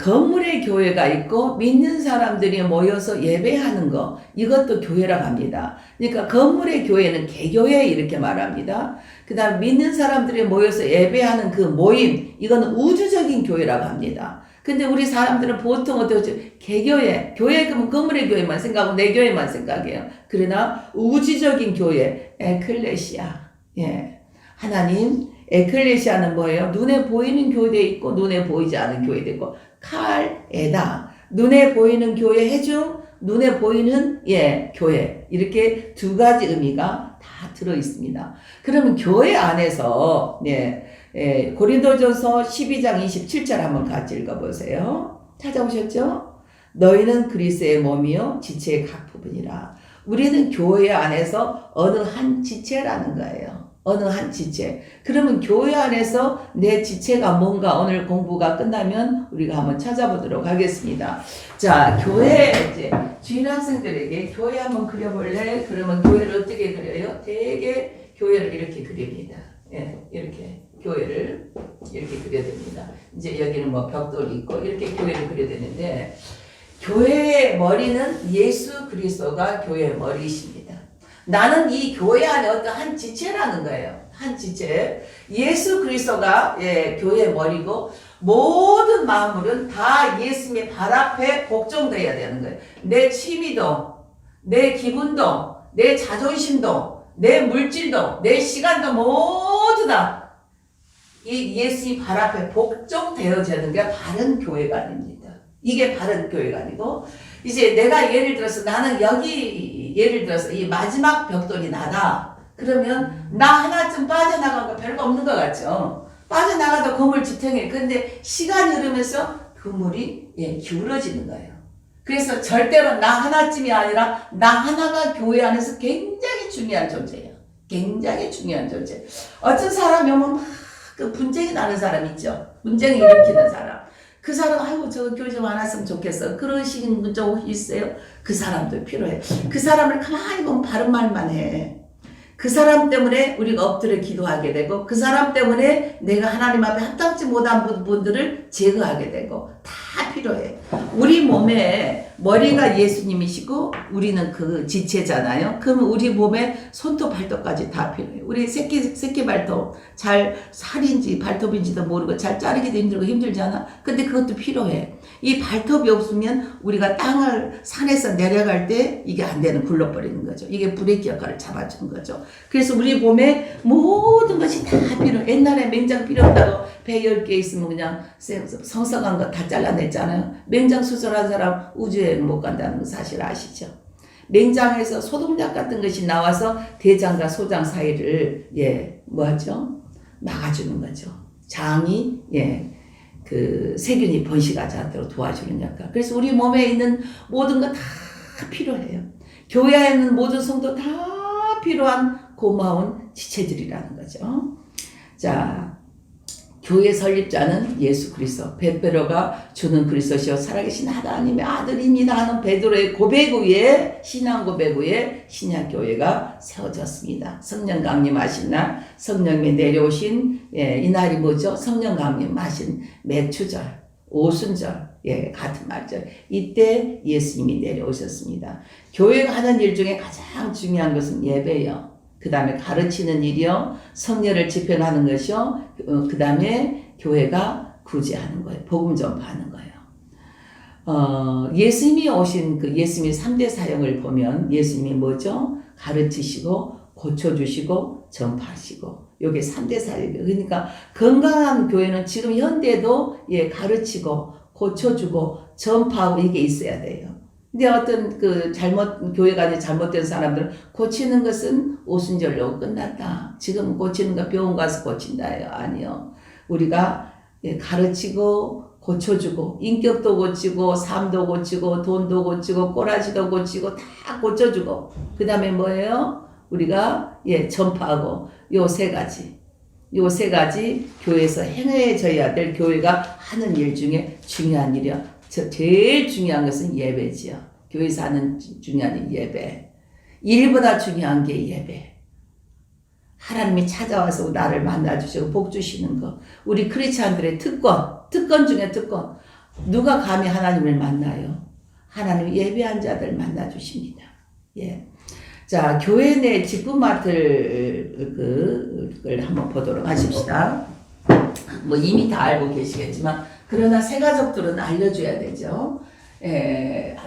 건물의 교회가 있고 믿는 사람들이 모여서 예배하는 거, 이것도 교회라고 합니다. 그러니까 건물의 교회는 개교회 이렇게 말합니다. 그 다음 믿는 사람들이 모여서 예배하는 그 모임, 이거는 우주적인 교회라고 합니다. 근데 우리 사람들은 보통 어떻게 개교회, 교회 그러면 건물의 교회만 생각하고 내 교회만 생각해요. 그러나 우주적인 교회, 에클레시아, 하나님, 에클레시아는 뭐예요? 눈에 보이는 교회도 있고 눈에 보이지 않은 교회도 있고 칼에다. 눈에 보이는 교회 해중, 눈에 보이는 교회. 이렇게 두 가지 의미가 다 들어 있습니다. 그러면 교회 안에서 고린도전서 12장 27절 한번 같이 읽어보세요. 찾아오셨죠? 너희는 그리스도의 몸이요 지체의 각 부분이라. 우리는 교회 안에서 어느 한 지체라는 거예요. 어느 한 지체. 그러면 교회 안에서 내 지체가 뭔가 오늘 공부가 끝나면 우리가 한번 찾아보도록 하겠습니다. 자, 교회 이제 주일 학생들에게 교회 한번 그려볼래? 그러면 교회를 어떻게 그려요? 되게 교회를 이렇게 그립니다. 이렇게 교회를 이렇게 그려야 됩니다. 이제 여기는 뭐 벽돌이 있고 이렇게 교회를 그려야 되는데 교회의 머리는 예수 그리스도가 교회의 머리이십니다. 나는 이 교회 안에 어떤 한 지체라는 거예요. 한 지체. 예수 그리스도가 교회의 머리고 모든 만물은 다 예수님의 발 앞에 복종되어야 되는 거예요. 내 취미도, 내 기분도, 내 자존심도, 내 물질도, 내 시간도 모두 다 이 예수님 발 앞에 복종되어지는 게 바른 교회가 아닙니다. 이게 바른 교회가 아니고 이제 내가 예를 들어서 나는 여기 예를 들어서 이 마지막 벽돌이 나다. 그러면 나 하나쯤 빠져나간 거 별거 없는 것 같죠. 빠져나가도 그물 지탱해. 근데 시간이 흐르면서 그물이 기울어지는 거예요. 그래서 절대로 나 하나쯤이 아니라 나 하나가 교회 안에서 굉장히 중요한 존재예요. 굉장히 중요한 존재. 어떤 사람이 오면 막 그 분쟁이 나는 사람 있죠. 분쟁이 일으키는 사람. 그 사람, 아이고, 저 교회 좀 안 왔으면 좋겠어. 그러시는 분 좀 있어요? 그 사람도 필요해. 그 사람을 가만히 보면 바른 말만 해. 그 사람 때문에 우리가 엎드려 기도하게 되고, 그 사람 때문에 내가 하나님 앞에 합당치 못한 분들을 제거하게 되고, 다 필요해. 우리 몸에 머리가 예수님이시고, 우리는 그 지체잖아요. 그러면 우리 몸에 손톱, 발톱까지 다 필요해. 우리 새끼 발톱, 잘 살인지 발톱인지도 모르고, 잘 자르기도 힘들고 힘들잖아. 근데 그것도 필요해. 이 발톱이 없으면 우리가 땅을 산에서 내려갈 때 이게 안 되는 굴러버리는 거죠. 이게 브레이크 역할을 잡아주는 거죠. 그래서 우리 몸에 모든 것이 다 필요해. 옛날에 맹장 필요 없다고 배 10개 있으면 그냥 성성한 거 다 잘라냈잖아요. 맹장 수술한 사람 우주여행 못 간다는 거 사실 아시죠? 맹장에서 소독약 같은 것이 나와서 대장과 소장 사이를 뭐하죠? 막아주는 거죠. 장이 그 세균이 번식하지 않도록 도와주는 역할. 그래서 우리 몸에 있는 모든 거 다 필요해요. 교회에 있는 모든 성도 다 필요한 고마운 지체들이라는 거죠. 자, 교회 설립자는 예수 그리스도, 베드로가 주는 그리스도시요 살아계신 하나님의 아들입니다 하는 베드로의 고백 위에, 신앙 고백 위에 신약교회가 세워졌습니다. 성령 강림하신 날, 성령이 내려오신 이날이 뭐죠? 성령 강림하신 맥추절, 오순절, 같은 말죠. 이때 예수님이 내려오셨습니다. 교회가 하는 일 중에 가장 중요한 것은 예배예요. 그 다음에 가르치는 일이요. 성령을 집행하는 것이요. 그 다음에 교회가 구제하는 거예요. 복음 전파하는 거예요. 예수님이 오신 그 예수님의 3대 사역을 보면 예수님이 뭐죠? 가르치시고 고쳐주시고 전파하시고 요게 3대 사역이에요. 그러니까 건강한 교회는 지금 현대도 가르치고 고쳐주고 전파하고 이게 있어야 돼요. 근데 어떤 교회가 잘못된 사람들은 고치는 것은 오순절로 끝났다. 지금 고치는 거 병원 가서 고친다예요. 아니요. 우리가 가르치고 고쳐주고 인격도 고치고 삶도 고치고 돈도 고치고 꼬라지도 고치고 다 고쳐주고 그 다음에 뭐예요? 우리가 전파하고 요 세 가지 교회에서 행해져야 될 교회가 하는 일 중에 중요한 일이요. 제일 중요한 것은 예배지요. 교회에서 하는 중요한 일 예배. 일보다 중요한 게 예배. 하나님이 찾아와서 나를 만나주시고 복 주시는 거. 우리 크리스찬들의 특권 중에 특권. 누가 감히 하나님을 만나요? 하나님 예배한 자들 만나주십니다. 자, 교회 내 직분 맡을 걸 한번 보도록 하십시다. 뭐 이미 다 알고 계시겠지만, 그러나 새가족들은 알려줘야 되죠.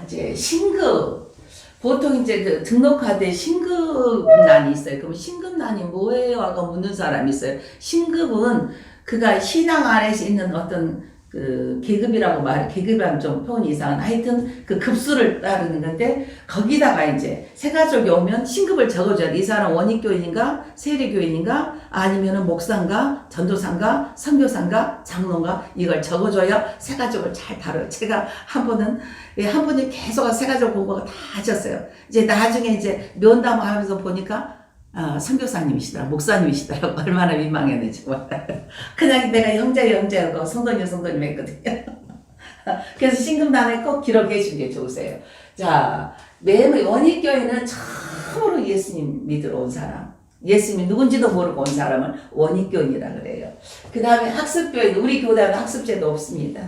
이제 신급. 보통 이제 그 등록하되 신급난이 있어요. 그럼 신급난이 뭐예요? 하고 묻는 사람이 있어요. 신급은 그가 신앙 안에서 있는 어떤 그 계급이라고 말해, 계급이랑 좀 표현이 이상한, 하여튼 그 급수를 따르는 건데, 거기다가 이제 새가족이 오면 신급을 적어줘야 돼. 이 사람 원익교인인가, 세례교인인가, 아니면은 목사인가, 전도사인가, 선교사인가, 장로인가, 이걸 적어줘야 새가족을 잘 다뤄요. 제가 한 분이 계속 새가족 공부가 다 하셨어요. 이제 나중에 이제 면담 하면서 보니까 선교사님이시더라, 목사님이시더라고. 얼마나 민망했는지 몰라요. 그냥 내가 형제하고 성도님 했거든요. 그래서 신금단에 꼭 기록해 주는 게 좋으세요. 자, 원익교회는 처음으로 예수님 믿으러 온 사람, 예수님이 누군지도 모르고 온 사람을 원익교인이라 그래요. 그 다음에 학습교회, 우리 교단은 학습제도 없습니다.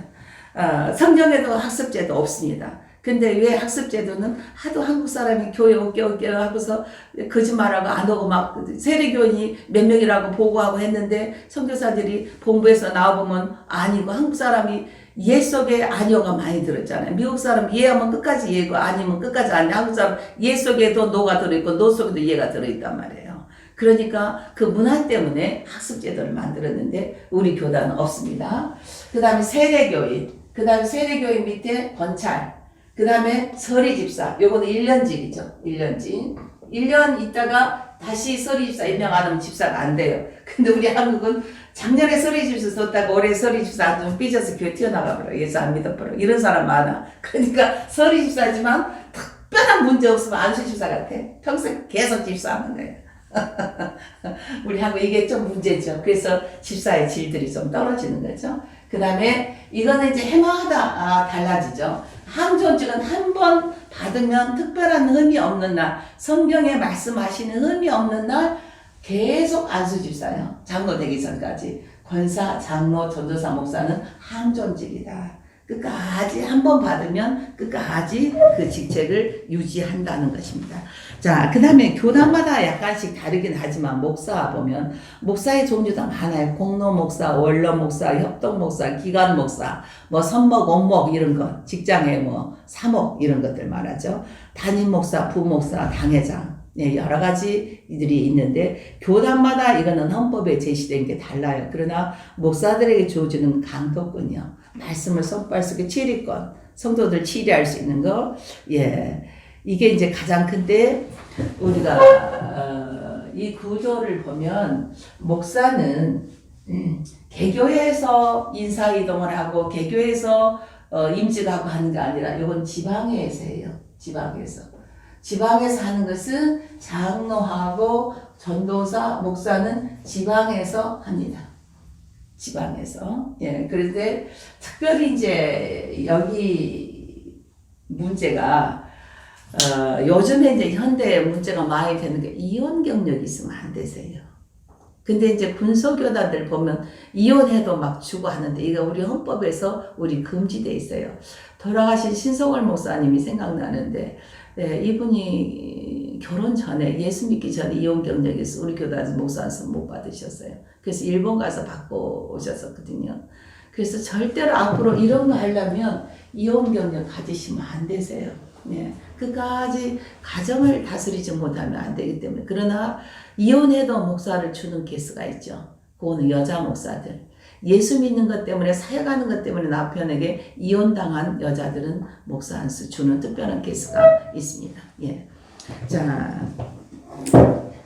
성경에도 학습제도 없습니다. 근데 왜 학습제도는 하도 한국 사람이 교회 올게 하고서 거짓말하고 안 오고 막 세례교인이 몇 명이라고 보고하고 했는데 선교사들이 본부에서 나와보면 아니고, 한국 사람이 예 속에 아니오가 많이 들었잖아요. 미국 사람 예하면 끝까지 예고 아니면 끝까지 아니. 한국 사람 예 속에도 노가 들어있고 노 속에도 예가 들어있단 말이에요. 그러니까 그 문화 때문에 학습제도를 만들었는데 우리 교단은 없습니다. 그 다음에 세례교인, 그 다음에 세례교인 밑에 권찰, 그 다음에 서리집사, 요거는 1년직이죠. 1년직. 1년 있다가 다시 서리집사 임명 안 하면 집사가 안 돼요. 근데 우리 한국은 작년에 서리집사 썼다가 올해 서리집사 안 주면 삐져서 교회 튀어나가버려. 예수 안 믿어버려. 이런 사람 많아. 그러니까 서리집사지만 특별한 문제 없으면 안수집사 같아. 평생 계속 집사하는 거예요. 우리 한국 이게 좀 문제죠. 그래서 집사의 질들이 좀 떨어지는 거죠. 그 다음에 이거는 이제 해마다 달라지죠. 항존직은 한 번 받으면 특별한 흠이 없는 날, 성경에 말씀하시는 흠이 없는 날 계속 안수집사요. 장로 되기 전까지. 권사, 장로, 전도사, 목사는 항존직이다. 끝까지 한 번 받으면 끝까지 그 직책을 유지한다는 것입니다. 자, 그 다음에 교단마다 약간씩 다르긴 하지만 목사 보면 목사의 종류가 많아요. 공로 목사, 원로 목사, 협동 목사, 기관 목사, 뭐 선목, 원목 이런 것, 직장에 뭐 사목 이런 것들 말하죠. 담임 목사, 부목사, 당회장. 네, 여러 가지 이들이 있는데 교단마다 이거는 헌법에 제시된 게 달라요. 그러나 목사들에게 주어지는 강도권이요. 말씀을 손발 속에 치리권, 성도들 치리할 수 있는 거, 예, 이게 이제 가장 큰데 우리가 이 구조를 보면 목사는 개교회에서 인사이동을 하고 개교회에서 임직하고 하는 게 아니라 이건 지방회에서 해요. 지방에서 하는 것은 장로하고 전도사, 목사는 지방에서 합니다. 지방에서. 예, 그런데 특별히 이제 여기 문제가, 요즘에 이제 현대 문제가 많이 되는 게 이혼 경력이 있으면 안 되세요. 근데 이제 군소교단들 보면 이혼해도 막 주고 하는데 이거 우리 헌법에서 우리 금지돼 있어요. 돌아가신 신성월 목사님이 생각나는데, 네, 이분이 결혼 전에, 예수 믿기 전에 이혼 경력이 있어 우리 교단에서 목사한테 못 받으셨어요. 그래서 일본 가서 받고 오셨었거든요. 그래서 절대로 앞으로 이런 거 하려면 이혼 경력 가지시면 안 되세요. 네, 끝까지 가정을 다스리지 못하면 안 되기 때문에. 그러나 이혼해도 목사를 주는 케이스가 있죠. 그거는 여자 목사들. 예수 믿는 것 때문에, 사역하는 것 때문에 남편에게 이혼당한 여자들은 목사 한 수 주는 특별한 케이스가 있습니다. 예. 자,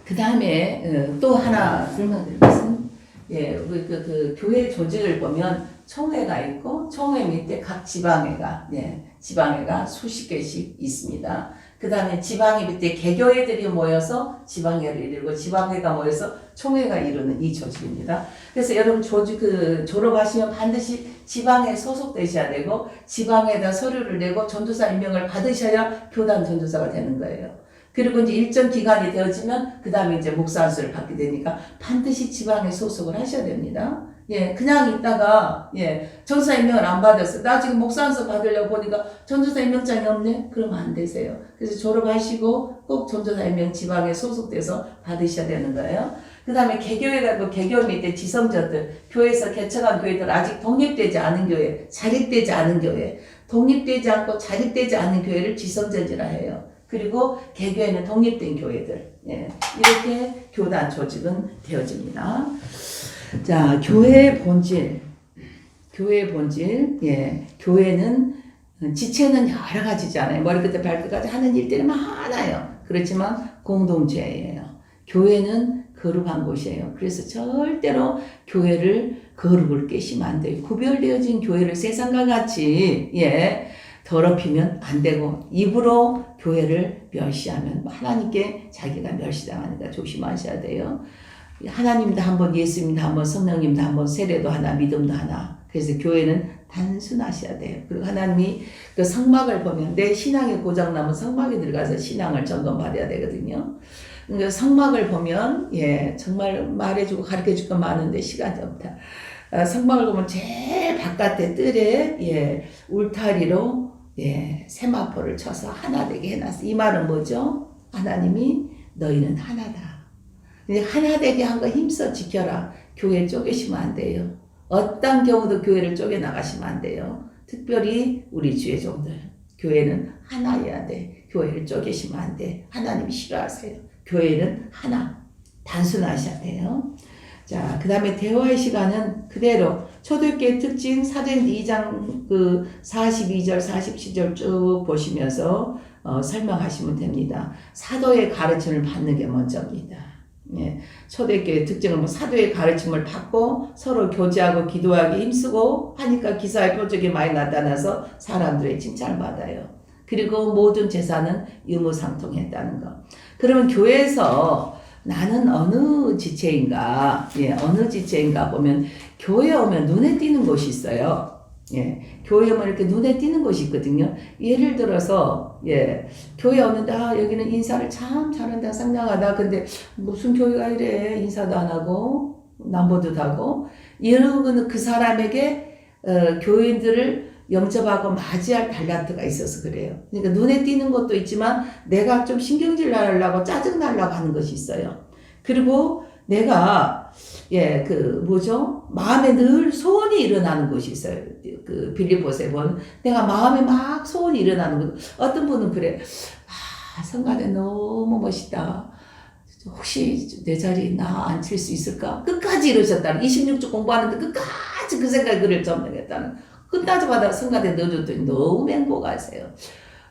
그 다음에 또 하나 설명드릴 것은, 예, 우리 그 교회 조직을 보면 총회가 있고, 총회 밑에 각 지방회가, 예, 지방회가 수십 개씩 있습니다. 그 다음에 지방회 밑에 개교회들이 모여서 지방회를 이루고 지방회가 모여서 총회가 이루는 이 조직입니다. 그래서 여러분 졸업하시면 반드시 지방에 소속되셔야 되고 지방에다 서류를 내고 전도사 임명을 받으셔야 교단 전도사가 되는 거예요. 그리고 이제 일정 기간이 되어지면 그 다음에 이제 목사 안수를 받게 되니까 반드시 지방에 소속을 하셔야 됩니다. 예, 그냥 있다가, 예, 전도사 임명을 안 받았어. 나 지금 목사 안수 받으려고 보니까 전도사 임명장이 없네? 그러면 안 되세요. 그래서 졸업하시고 꼭 전도사 임명 지방에 소속돼서 받으셔야 되는 거예요. 그 다음에 개교회가 있고 개교 밑에 지성자들, 교회에서 개척한 교회들, 아직 독립되지 않은 교회, 자립되지 않은 교회, 독립되지 않고 자립되지 않은 교회를 지성전지라 해요. 그리고 개교회는 독립된 교회들, 예, 이렇게 교단 조직은 되어집니다. 자, 교회의 본질. 교회의 본질, 예, 교회는 지체는 여러 가지잖아요. 머리끝에 발끝까지 하는 일들이 많아요. 그렇지만 공동체예요. 교회는 거룩한 곳이에요. 그래서 절대로 교회를 거룩을 깨시면 안 돼요. 구별되어진 교회를 세상과 같이 예 더럽히면 안 되고 입으로 교회를 멸시하면 하나님께 자기가 멸시당하니까 조심하셔야 돼요. 하나님도 한 번, 예수님도 한 번, 성령님도 한 번, 세례도 하나, 믿음도 하나. 그래서 교회는 단순하셔야 돼요. 그리고 하나님이 그 성막을 보면 내 신앙의 고장나면 성막에 들어가서 신앙을 점검받아야 되거든요. 그러니까 성막을 보면 예 정말 말해주고 가르쳐줄 거 많은데 시간이 없다. 성막을 보면 제일 바깥에 뜰에 예 울타리로 예 세마포를 쳐서 하나 되게 해놨어. 이 말은 뭐죠? 하나님이 너희는 하나다. 하나 되게 한 거 힘써 지켜라. 교회 쪼개시면 안 돼요. 어떤 경우도 교회를 쪼개 나가시면 안 돼요. 특별히 우리 주의 종들. 교회는 하나여야 돼. 교회를 쪼개시면 안 돼. 하나님이 싫어하세요. 교회는 하나. 단순하셔야 돼요. 자, 그 다음에 대화의 시간은 그대로 초대교회 특징 사도행전 2장 그 42절, 47절 쭉 보시면서 설명하시면 됩니다. 사도의 가르침을 받는 게 먼저입니다. 예, 초대교회 특징은 뭐 사도의 가르침을 받고 서로 교제하고 기도하기 힘쓰고 하니까 기사의 표적이 많이 나타나서 사람들의 칭찬을 받아요. 그리고 모든 제사는 유무상통했다는 거. 그러면 교회에서 나는 어느 지체인가, 예, 어느 지체인가 보면 교회에 오면 눈에 띄는 곳이 있어요. 예, 교회에 오면 이렇게 눈에 띄는 곳이 있거든요. 예를 들어서, 예, 교회에 오는데, 아, 여기는 인사를 참 잘한다, 상냥하다. 근데 무슨 교회가 이래? 인사도 안 하고, 남보도 하고. 이러고는 그 사람에게, 교인들을 영접하고 맞이할 달란트가 있어서 그래요. 그러니까 눈에 띄는 것도 있지만 내가 좀 신경질 나려고 짜증 나려고 하는 것이 있어요. 그리고 내가 예, 그 뭐죠? 마음에 늘 소원이 일어나는 것이 있어요. 그 빌립보서에 보면 내가 마음에 막 소원이 일어나는 것. 어떤 분은 그래. 아, 성가대 너무 멋있다. 혹시 내 자리 나 앉힐 수 있을까? 끝까지 이러셨다는 26주 공부하는데 끝까지 그 생각에 그를 점령했다는. 끝나자마자 성가대 넣어줬더니 너무 행복하세요.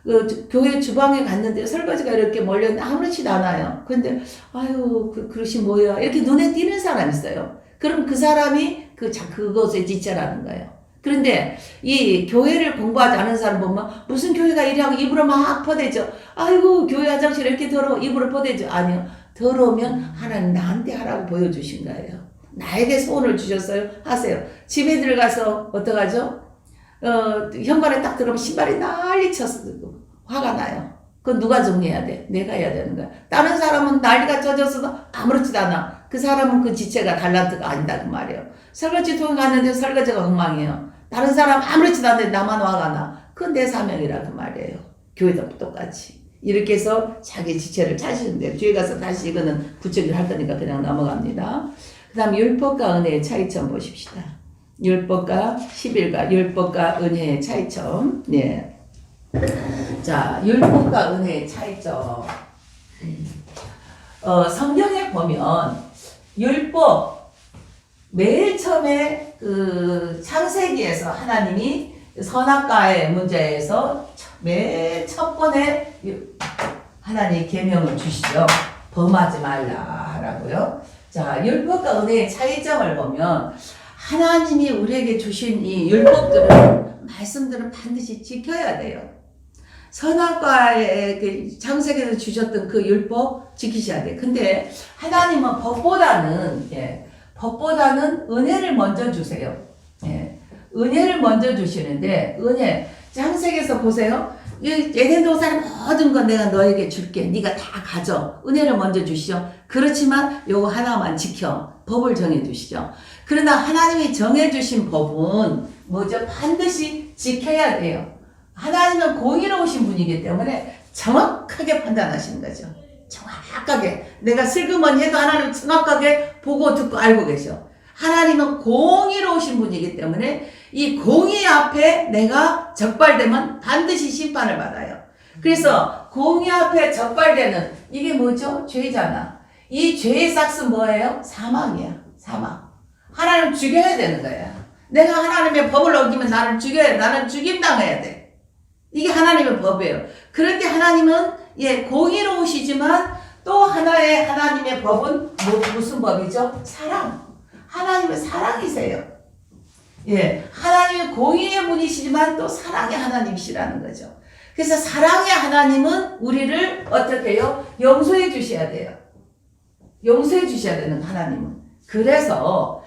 그 교회 주방에 갔는데 설거지가 이렇게 몰렸는데 아무렇지도 않아요. 근데 아유 그 그릇이 뭐야 이렇게 눈에 띄는 사람 있어요. 그럼 그 사람이 그것의 지체라는 거예요. 그런데 이 교회를 공부하지 않은 사람 보면 무슨 교회가 이래 하고 입으로 막 퍼대죠. 아이고 교회 화장실 이렇게 더러워 입으로 퍼대죠. 아니요. 더러우면 하나님 나한테 하라고 보여주신 거예요. 나에게 소원을 주셨어요. 하세요. 집에 들어가서 어떡하죠? 현관에 딱 들어오면 신발이 난리 쳤어. 화가 나요. 그건 누가 정리해야 돼? 내가 해야 되는 거야. 다른 사람은 난리가 쪄졌어도 아무렇지도 않아. 그 사람은 그 지체가 달란트가 아니다 그 말이에요. 설거지통에 갔는데 설거지가 엉망이에요. 다른 사람 아무렇지도 않은데 나만 화가 나. 그건 내 사명이라 그 말이에요. 교회도 똑같이. 이렇게 해서 자기 지체를 찾으시는데 뒤에 가서 다시 이거는 구체적으로 할 거니까 그냥 넘어갑니다. 그 다음 율법과 은혜의 차이점 보십시다. 율법과 11과 율법과 은혜의 차이점. 네. 자, 율법과 은혜의 차이점. 성경에 보면 율법 매일 처음에 그 창세기에서 하나님이 선악과의 문제에서 맨 첫 번에 하나님이 계명을 주시죠. 범하지 말라라고요. 자, 율법과 은혜의 차이점을 보면 하나님이 우리에게 주신 이 율법들은 말씀들은 반드시 지켜야 돼요. 선악과의 그 창세기에서 주셨던 그 율법 지키셔야 돼. 근데 하나님은 법보다는 은혜를 먼저 주세요. 예, 은혜를 먼저 주시는데 은혜 창세기에서 보세요. 에덴 동산의 모든 건 내가 너에게 줄게. 네가 다 가져. 은혜를 먼저 주시죠. 그렇지만 요거 하나만 지켜. 법을 정해주시죠. 그러나 하나님이 정해주신 법은 뭐죠? 반드시 지켜야 돼요. 하나님은 공의로우신 분이기 때문에 정확하게 판단하시는 거죠. 정확하게. 내가 슬그머니 해도 하나님은 정확하게 보고 듣고 알고 계셔. 하나님은 공의로우신 분이기 때문에 이 공의 앞에 내가 적발되면 반드시 심판을 받아요. 그래서 공의 앞에 적발되는 이게 뭐죠? 죄잖아. 이 죄의 삭은 뭐예요? 사망이야. 사망. 하나님 죽여야 되는 거야. 내가 하나님의 법을 어기면 나를 죽여야 돼. 나는 죽임당해야 돼. 이게 하나님의 법이에요. 그런데 하나님은 공의로우시지만 또 하나의 하나님의 법은 무슨 법이죠? 사랑. 하나님은 사랑이세요. 하나님은 공의의 분이시지만 또 사랑의 하나님이시라는 거죠. 그래서 사랑의 하나님은 우리를 어떻게 해요? 용서해 주셔야 돼요. 용서해 주셔야 되는 하나님은. 그래서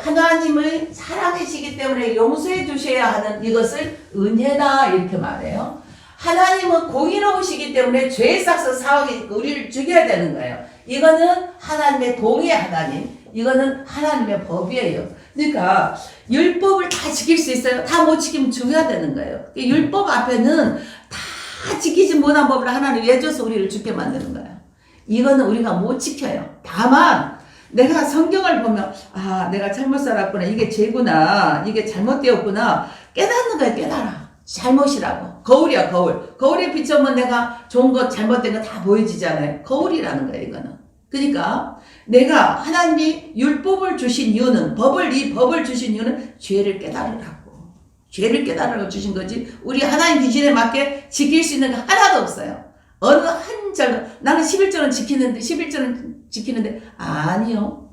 하나님의 사랑이시기 때문에 용서해 주셔야 하는 이것을 은혜다 이렇게 말해요. 하나님은 공의로우시기 때문에 죄에 싹서 사하게 우리를 죽여야 되는 거예요. 이거는 하나님의 공의의 하나님, 이거는 하나님의 법이에요. 그러니까 율법을 다 지킬 수 있어요? 다 못 지키면 죽여야 되는 거예요. 율법 앞에는 다 지키지 못한 법을 하나님 왜 줘서 우리를 죽게 만드는 거예요. 이거는 우리가 못 지켜요. 다만 내가 성경을 보면 내가 잘못 살았구나, 이게 죄구나, 이게 잘못되었구나 깨닫는 거야. 깨달아. 잘못이라고. 거울이야, 거울. 거울에 비춰보면 내가 좋은 것 잘못된 거 다 보여지잖아요. 거울이라는 거예요, 이거는. 그러니까 내가 하나님이 율법을 주신 이유는, 이 법을 주신 이유는 죄를 깨달으라고. 죄를 깨달으라고 주신 거지, 우리 하나님 기준에 맞게 지킬 수 있는 거 하나도 없어요. 어느 한 절, 나는 11절은 지키는데 아니요.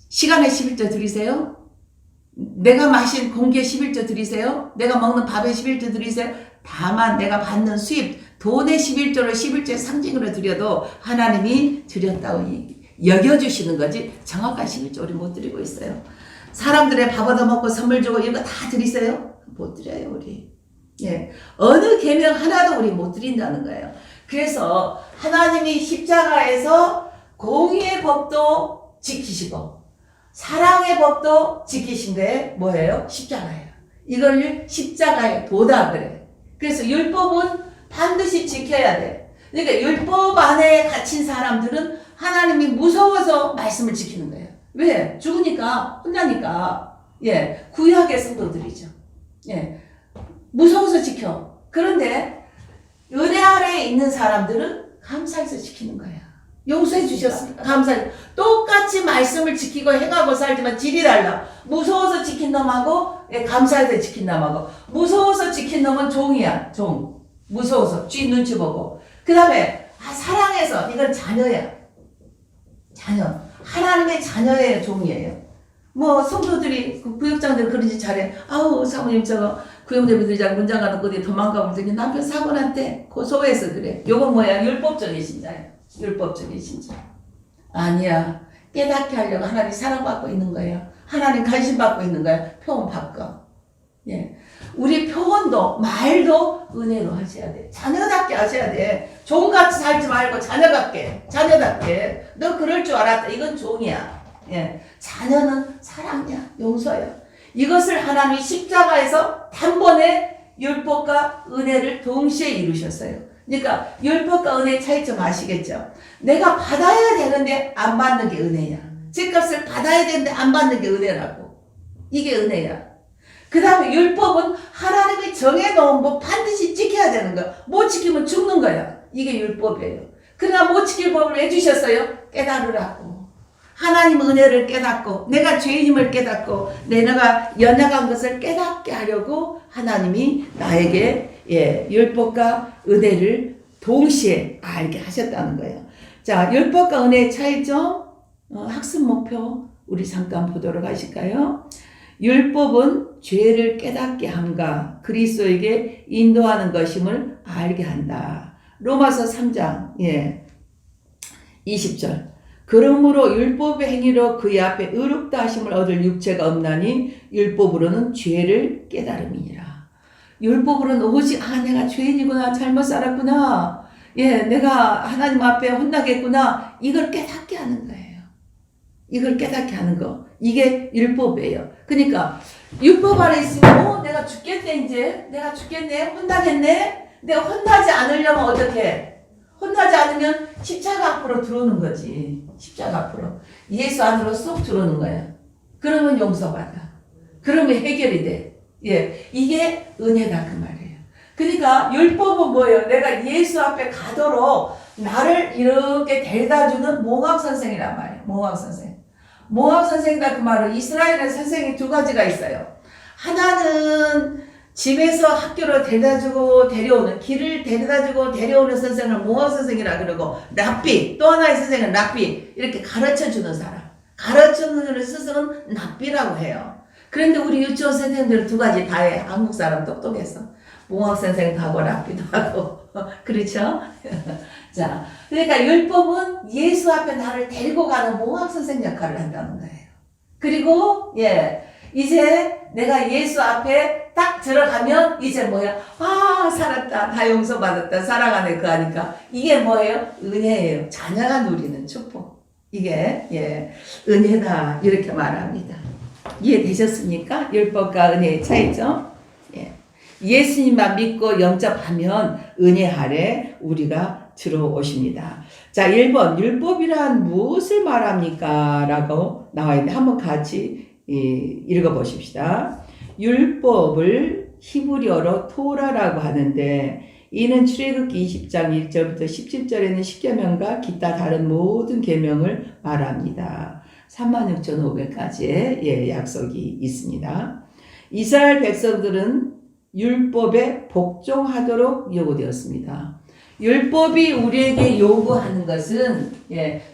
시간에 11절 드리세요? 내가 마신 공기에 11조 드리세요? 내가 먹는 밥에 11조 드리세요? 다만 내가 받는 수입, 돈의 11조를 11조의 상징으로 드려도 하나님이 드렸다고 여겨주시는 거지, 정확한 11조 우리 못 드리고 있어요. 사람들의 밥 얻어먹고 선물 주고 이거 다 드리세요? 못 드려요, 우리. 어느 계명 하나도 우리 못 드린다는 거예요. 그래서 하나님이 십자가에서 공의의 법도 지키시고 사랑의 법도 지키신 게 뭐예요? 십자가예요. 이걸 십자가의 도다 그래. 그래서 율법은 반드시 지켜야 돼. 그러니까 율법 안에 갇힌 사람들은 하나님이 무서워서 말씀을 지키는 거예요. 왜? 죽으니까, 혼나니까. 구약의 성도들이죠. 무서워서 지켜. 그런데 은혜 아래에 있는 사람들은 감사해서 지키는 거야. 용서해 주셨으니까 감사해. 똑같이 말씀을 지키고 행하고 살지만 질이 달라. 무서워서 지킨 놈하고 감사해서 지킨 놈하고. 무서워서 지킨 놈은 종이야. 종. 무서워서 쥐 눈치 보고. 그 다음에 사랑해서, 이건 자녀야. 자녀. 하나님의 자녀의 종이에요. 성도들이, 구역장들 그러지 잘해. 사모님 구역내비들이랑 문장 가는 어디 도망가면 되게 남편 사고 났대. 고소해서 그래. 요건 뭐야? 율법적인 신자예요. 율법적인 신자. 아니야. 깨닫게 하려고 하나님 사랑받고 있는 거예요. 하나님 관심받고 있는 거예요. 표현 바꿔. 우리 표현도, 말도 은혜로 하셔야 돼. 자녀답게 하셔야 돼. 종같이 살지 말고 자녀답게. 너 그럴 줄 알았다. 이건 종이야. 자녀는 사랑이야. 용서야. 이것을 하나님이 십자가에서 단번에 율법과 은혜를 동시에 이루셨어요. 그러니까 율법과 은혜의 차이점 아시겠죠? 내가 받아야 되는데 안 받는 게 은혜야. 죗값을 받아야 되는데 안 받는 게 은혜라고. 이게 은혜야. 그 다음에 율법은 하나님이 정해놓은 법 반드시 지켜야 되는 거야. 못 지키면 죽는 거야. 이게 율법이에요. 그러나 못 지킬 법을 왜 주셨어요? 깨달으라고. 하나님 은혜를 깨닫고, 내가 죄인임을 깨닫고, 내가 연약한 것을 깨닫게 하려고 하나님이 나에게 율법과 은혜를 동시에 알게 하셨다는 거예요. 자, 율법과 은혜의 차이점, 학습 목표 우리 잠깐 보도록 하실까요? 율법은 죄를 깨닫게 함과 그리스도에게 인도하는 것임을 알게 한다. 로마서 3장 20절. 그러므로 율법의 행위로 그의 앞에 의롭다 하심을 얻을 육체가 없나니 율법으로는 죄를 깨달음이니라. 율법으로는 오직 내가 죄인이구나, 잘못 살았구나, 내가 하나님 앞에 혼나겠구나, 이걸 깨닫게 하는 거예요. 이걸 깨닫게 하는 거, 이게 율법이에요. 그러니까 율법 아래 있으면 내가 죽겠네, 이제 내가 죽겠네, 혼나겠네. 내가 혼나지 않으려면 어떻게 해? 혼나지 않으면 십자가 앞으로 들어오는 거지. 십자가 앞으로. 예수 안으로 쏙 들어오는 거야. 그러면 용서받아. 그러면 해결이 돼. 이게 은혜다 그 말이에요. 그러니까 율법은 뭐예요? 내가 예수 앞에 가도록 나를 이렇게 데려다주는 몽학 선생이란 말이에요. 몽학 선생. 모학 선생이다 그 말은 이스라엘의 선생이 두 가지가 있어요. 하나는 집에서 학교로 데려다주고 데려오는, 길을 데려다주고 데려오는 선생을 모학 선생이라 그러고, 랍비, 또 하나의 선생은 랍비, 이렇게 가르쳐주는 사람. 가르쳐주는 스승은 랍비라고 해요. 그런데 우리 유치원 선생님들은 두 가지 다 해. 한국 사람 똑똑해서. 모학 선생도 하고 랍비도 하고. 그렇죠? 자, 그러니까 율법은 예수 앞에 나를 데리고 가는 모학 선생 역할을 한다는 거예요. 그리고 이제 내가 예수 앞에 딱 들어가면 이제 뭐야? 아, 살았다. 다 용서받았다. 사랑하네. 그 하니까 이게 뭐예요? 은혜예요. 자녀가 누리는 축복. 이게 은혜다. 이렇게 말합니다. 이해되셨습니까? 율법과 은혜의 차이죠? 예수님만 믿고 영접하면 은혜 아래 우리가 들어오십니다. 자, 1번 율법이란 무엇을 말합니까? 라고 나와 있는데 한번 같이 읽어보십시다. 율법을 히브리어로 토라라고 하는데 이는 출애굽기 20장 1절부터 17절에는 십계명과 기타 다른 모든 계명을 말합니다. 36,500가지의 약속이 있습니다. 이스라엘 백성들은 율법에 복종하도록 요구되었습니다. 율법이 우리에게 요구하는 것은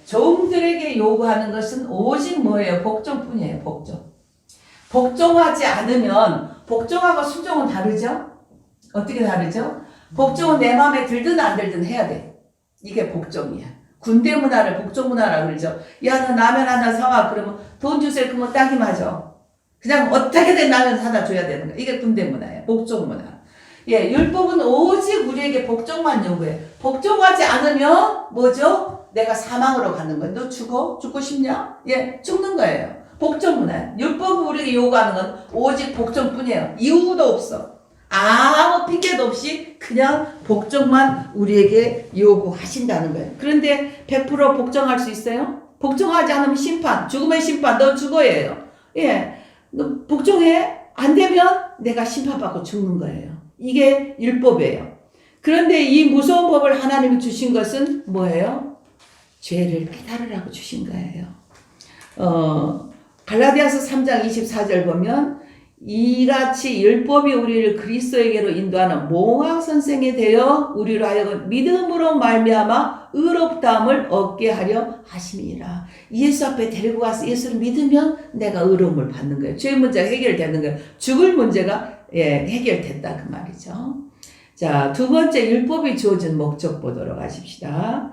종들에게 요구하는 것은 오직 뭐예요? 복종뿐이에요. 복종. 복종하지 않으면 복종하고 순종은 다르죠? 어떻게 다르죠? 복종은 내 마음에 들든 안 들든 해야 돼. 이게 복종이야. 군대 문화를 복종 문화라고 그러죠. 야, 너 라면 하나 사와. 그러면 돈 주세요. 그러면 딱이 맞아. 그냥 어떻게든 라면 사다 줘야 되는 거야. 이게 군대 문화예요. 복종 문화. 율법은 오직 우리에게 복종만 요구해. 복종하지 않으면 뭐죠? 내가 사망으로 가는 거야. 너 죽고 싶냐? 죽는 거예요. 복종 문화. 율법은 우리에게 요구하는 건 오직 복종뿐이에요. 이유도 없어. 아무 핑계도 없이 그냥 복종만 우리에게 요구하신다는 거예요. 그런데 100% 복종할 수 있어요? 복종하지 않으면 심판, 죽음의 심판, 너 죽어예요. 너 복종해? 안 되면 내가 심판받고 죽는 거예요. 이게 율법이에요. 그런데 이 무서운 법을 하나님이 주신 것은 뭐예요? 죄를 깨달으라고 주신 거예요. 갈라디아서 3장 24절 보면 이같이 율법이 우리를 그리스도에게로 인도하는 몽학 선생이 되어 우리로 하여금 믿음으로 말미암아 의롭다함을 얻게 하려 하심이라. 예수 앞에 데리고 가서 예수를 믿으면 내가 의로움을 받는 거예요. 죄 문제가 해결되는 거예요. 죽을 문제가 해결됐다 그 말이죠. 자, 두 번째 율법이 주어진 목적 보도록 하십시다.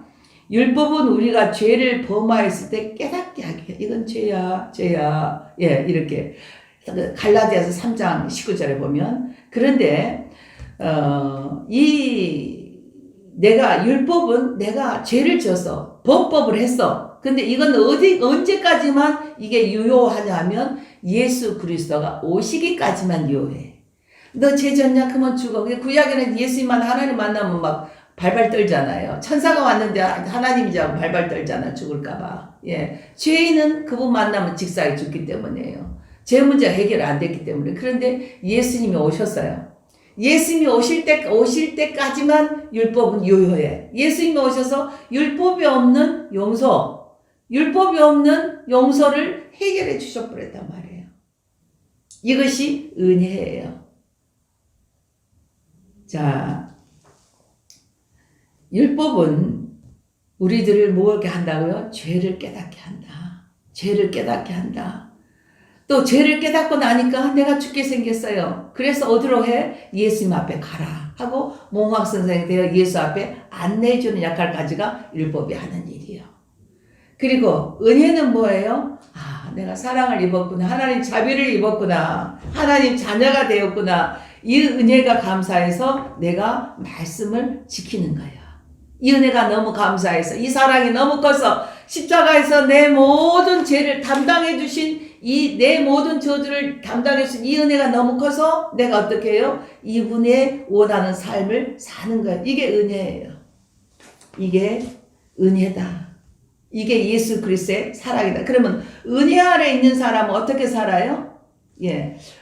율법은 우리가 죄를 범하였을 때 깨닫게 하게 해요. 이건 죄야. 이렇게 갈라디아서 3장 19절에 보면 그런데 내가 율법은 내가 죄를 지어서 범법을 했어. 근데 이건 언제까지만 이게 유효하냐 하면 예수 그리스도가 오시기까지만 유효해. 너 죄 졌냐? 그러면 죽어. 구약에는 예수님만 하나님 만나면 막 발발 떨잖아요. 천사가 왔는데 하나님이자 발발 떨잖아. 죽을까봐. 죄인은 그분 만나면 직사에 죽기 때문이에요. 죄 문제가 해결 안 됐기 때문에. 그런데 예수님이 오셨어요. 예수님이 오실 때까지만 율법은 유효해. 예수님이 오셔서 율법이 없는 용서를 해결해 주셔버렸단 말이에요. 이것이 은혜예요. 자, 율법은 우리들을 뭐게 한다고요? 죄를 깨닫게 한다. 죄를 깨닫게 한다. 또 죄를 깨닫고 나니까 내가 죽게 생겼어요. 그래서 어디로 해? 예수님 앞에 가라 하고 몽학 선생이 되어 예수 앞에 안내해주는 역할까지가 율법이 하는 일이에요. 그리고 은혜는 뭐예요? 내가 사랑을 입었구나. 하나님 자비를 입었구나. 하나님 자녀가 되었구나. 이 은혜가 감사해서 내가 말씀을 지키는 거예요. 이 은혜가 너무 감사해서 이 사랑이 너무 커서 십자가에서 내 모든 죄를 담당해 주신 내 모든 저주를 담당해 주신 이 은혜가 너무 커서 내가 어떻게 해요? 이분의 원하는 삶을 사는 거예요. 이게 은혜예요. 이게 은혜다. 이게 예수 그리스도의 사랑이다. 그러면 은혜 아래 있는 사람은 어떻게 살아요?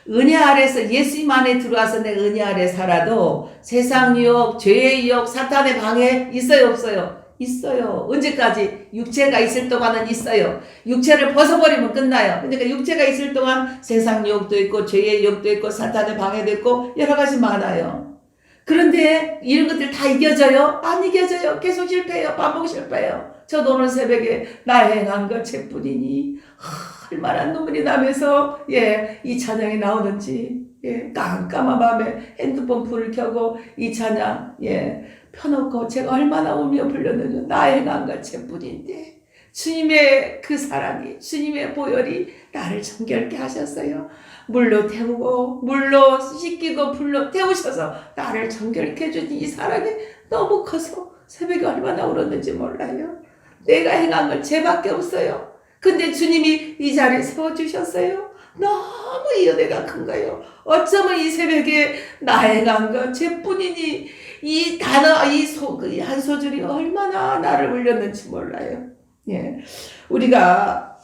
은혜 아래서 예수님 안에 들어와서 내 은혜 아래 살아도 세상 유혹, 죄의 유혹, 사탄의 방해 있어요, 없어요? 있어요. 언제까지? 육체가 있을 동안은 있어요. 육체를 벗어버리면 끝나요. 그러니까 육체가 있을 동안 세상 유혹도 있고 죄의 유혹도 있고 사탄의 방해도 있고 여러 가지 많아요. 그런데 이런 것들 다 이겨져요? 안 이겨져요. 계속 실패해요. 반복 실패해요. 저도 오늘 새벽에 나 행한 것 죄뿐이니 얼마나 눈물이 나면서 이 찬양이 나오는지 깜깜한 밤에 핸드폰 불을 켜고 이 찬양 펴놓고 제가 얼마나 울며 불렀는지 나 행한 것 죄뿐인데 주님의 그 사랑이 주님의 보혈이 나를 정결케 하셨어요. 물로 태우고 물로 씻기고 불로 태우셔서 나를 정결케 해준 이 사랑이 너무 커서 새벽에 얼마나 울었는지 몰라요. 내가 행한 건 죄밖에 없어요. 근데 주님이 이 자리에 세워주셨어요. 너무 이 은혜가 큰 거예요. 어쩌면 이 새벽에 나 행한 건 죄뿐이니 이 단어 이 한 소절이 얼마나 나를 울렸는지 몰라요. 우리가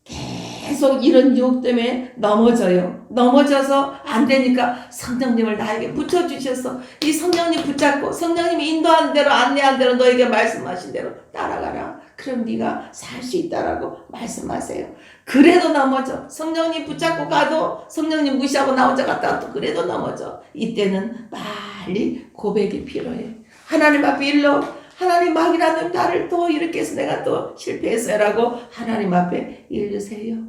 계속 이런 유혹 때문에 넘어져서 안 되니까 성령님을 나에게 붙여주셔서 이 성령님 붙잡고 성령님이 인도하는 대로 안내한 대로 너에게 말씀하신 대로 따라가라. 그럼 네가 살 수 있다라고 말씀하세요. 그래도 넘어져. 성령님 붙잡고 가도 성령님 무시하고 나 혼자 갔다 와도 그래도 넘어져. 이때는 빨리 고백이 필요해. 하나님 앞에 일러 하나님 막이라는 나를 또 이렇게 해서 내가 또 실패했어요라고 하나님 앞에 일르세요.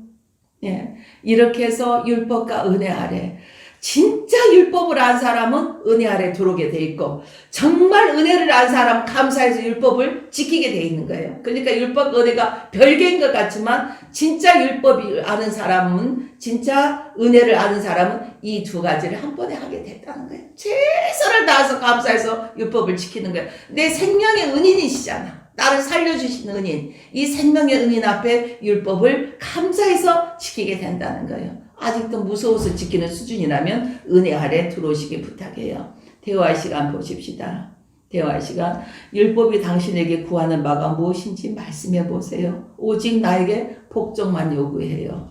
이렇게 해서 율법과 은혜 아래 진짜 율법을 안 사람은 은혜 아래 들어오게 돼 있고 정말 은혜를 안 사람은 감사해서 율법을 지키게 돼 있는 거예요. 그러니까 율법 은혜가 별개인 것 같지만 진짜 율법을 아는 사람은 진짜 은혜를 아는 사람은 이 두 가지를 한 번에 하게 됐다는 거예요. 최선을 다해서 감사해서 율법을 지키는 거예요. 내 생명의 은인이시잖아. 나를 살려주신 은인. 이 생명의 은인 앞에 율법을 감사해서 지키게 된다는 거예요. 아직도 무서워서 지키는 수준이라면 은혜 아래 들어오시기 부탁해요. 대화의 시간 보십시다. 대화의 시간. 율법이 당신에게 구하는 바가 무엇인지 말씀해 보세요. 오직 나에게 복종만 요구해요.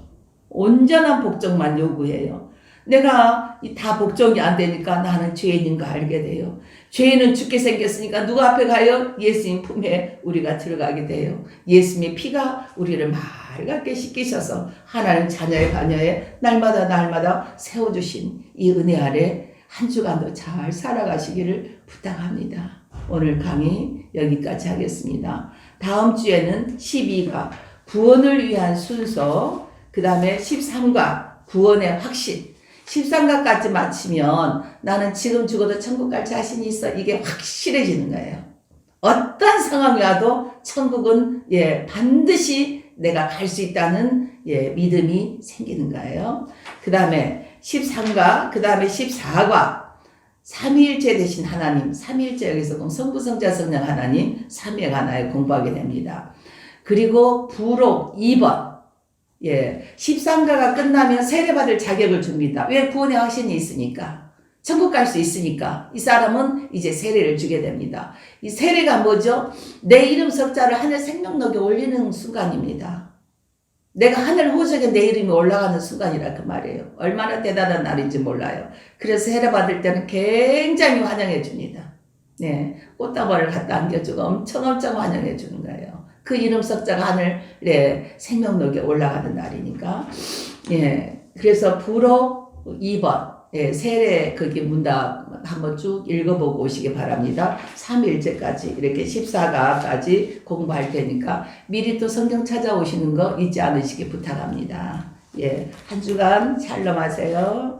온전한 복종만 요구해요. 내가 다 복종이 안 되니까 나는 죄인인 거 알게 돼요. 죄인은 죽게 생겼으니까 누구 앞에 가요? 예수님 품에 우리가 들어가게 돼요. 예수님의 피가 우리를 맑게 씻기셔서 하나님 자녀의 자녀의 날마다 세워주신 이 은혜 아래 한 주간도 잘 살아가시기를 부탁합니다. 오늘 강의 여기까지 하겠습니다. 다음 주에는 12가 구원을 위한 순서, 그 다음에 13가 구원의 확신, 13가까지 마치면 나는 지금 죽어도 천국 갈 자신이 있어. 이게 확실해지는 거예요. 어떤 상황이 와도 천국은 반드시 내가 갈 수 있다는 믿음이 생기는 거예요. 그 다음에 13가, 그 다음에 14과 삼위일체 되신 하나님, 삼위일체 여기서 성부, 성자, 성령 하나님, 삼위의 하나에 공부하게 됩니다. 그리고 부록 2번. 13가가 끝나면 세례받을 자격을 줍니다. 왜? 구원의 확신이 있으니까. 천국 갈 수 있으니까. 이 사람은 이제 세례를 주게 됩니다. 이 세례가 뭐죠? 내 이름 석자를 하늘 생명록에 올리는 순간입니다. 내가 하늘 호적에 내 이름이 올라가는 순간이라 그 말이에요. 얼마나 대단한 날인지 몰라요. 그래서 세례받을 때는 굉장히 환영해 줍니다. 꽃다발을 갖다 안겨주고 엄청 환영해 주는 거예요. 그 이름 석자가 하늘에 생명록에 올라가는 날이니까. 그래서 부록 2번. 세례 거기 문답 한번 쭉 읽어보고 오시기 바랍니다. 3일째까지 이렇게 14가까지 공부할 테니까 미리 또 성경 찾아오시는 거 잊지 않으시기 부탁합니다. 한 주간 샬롬 하세요.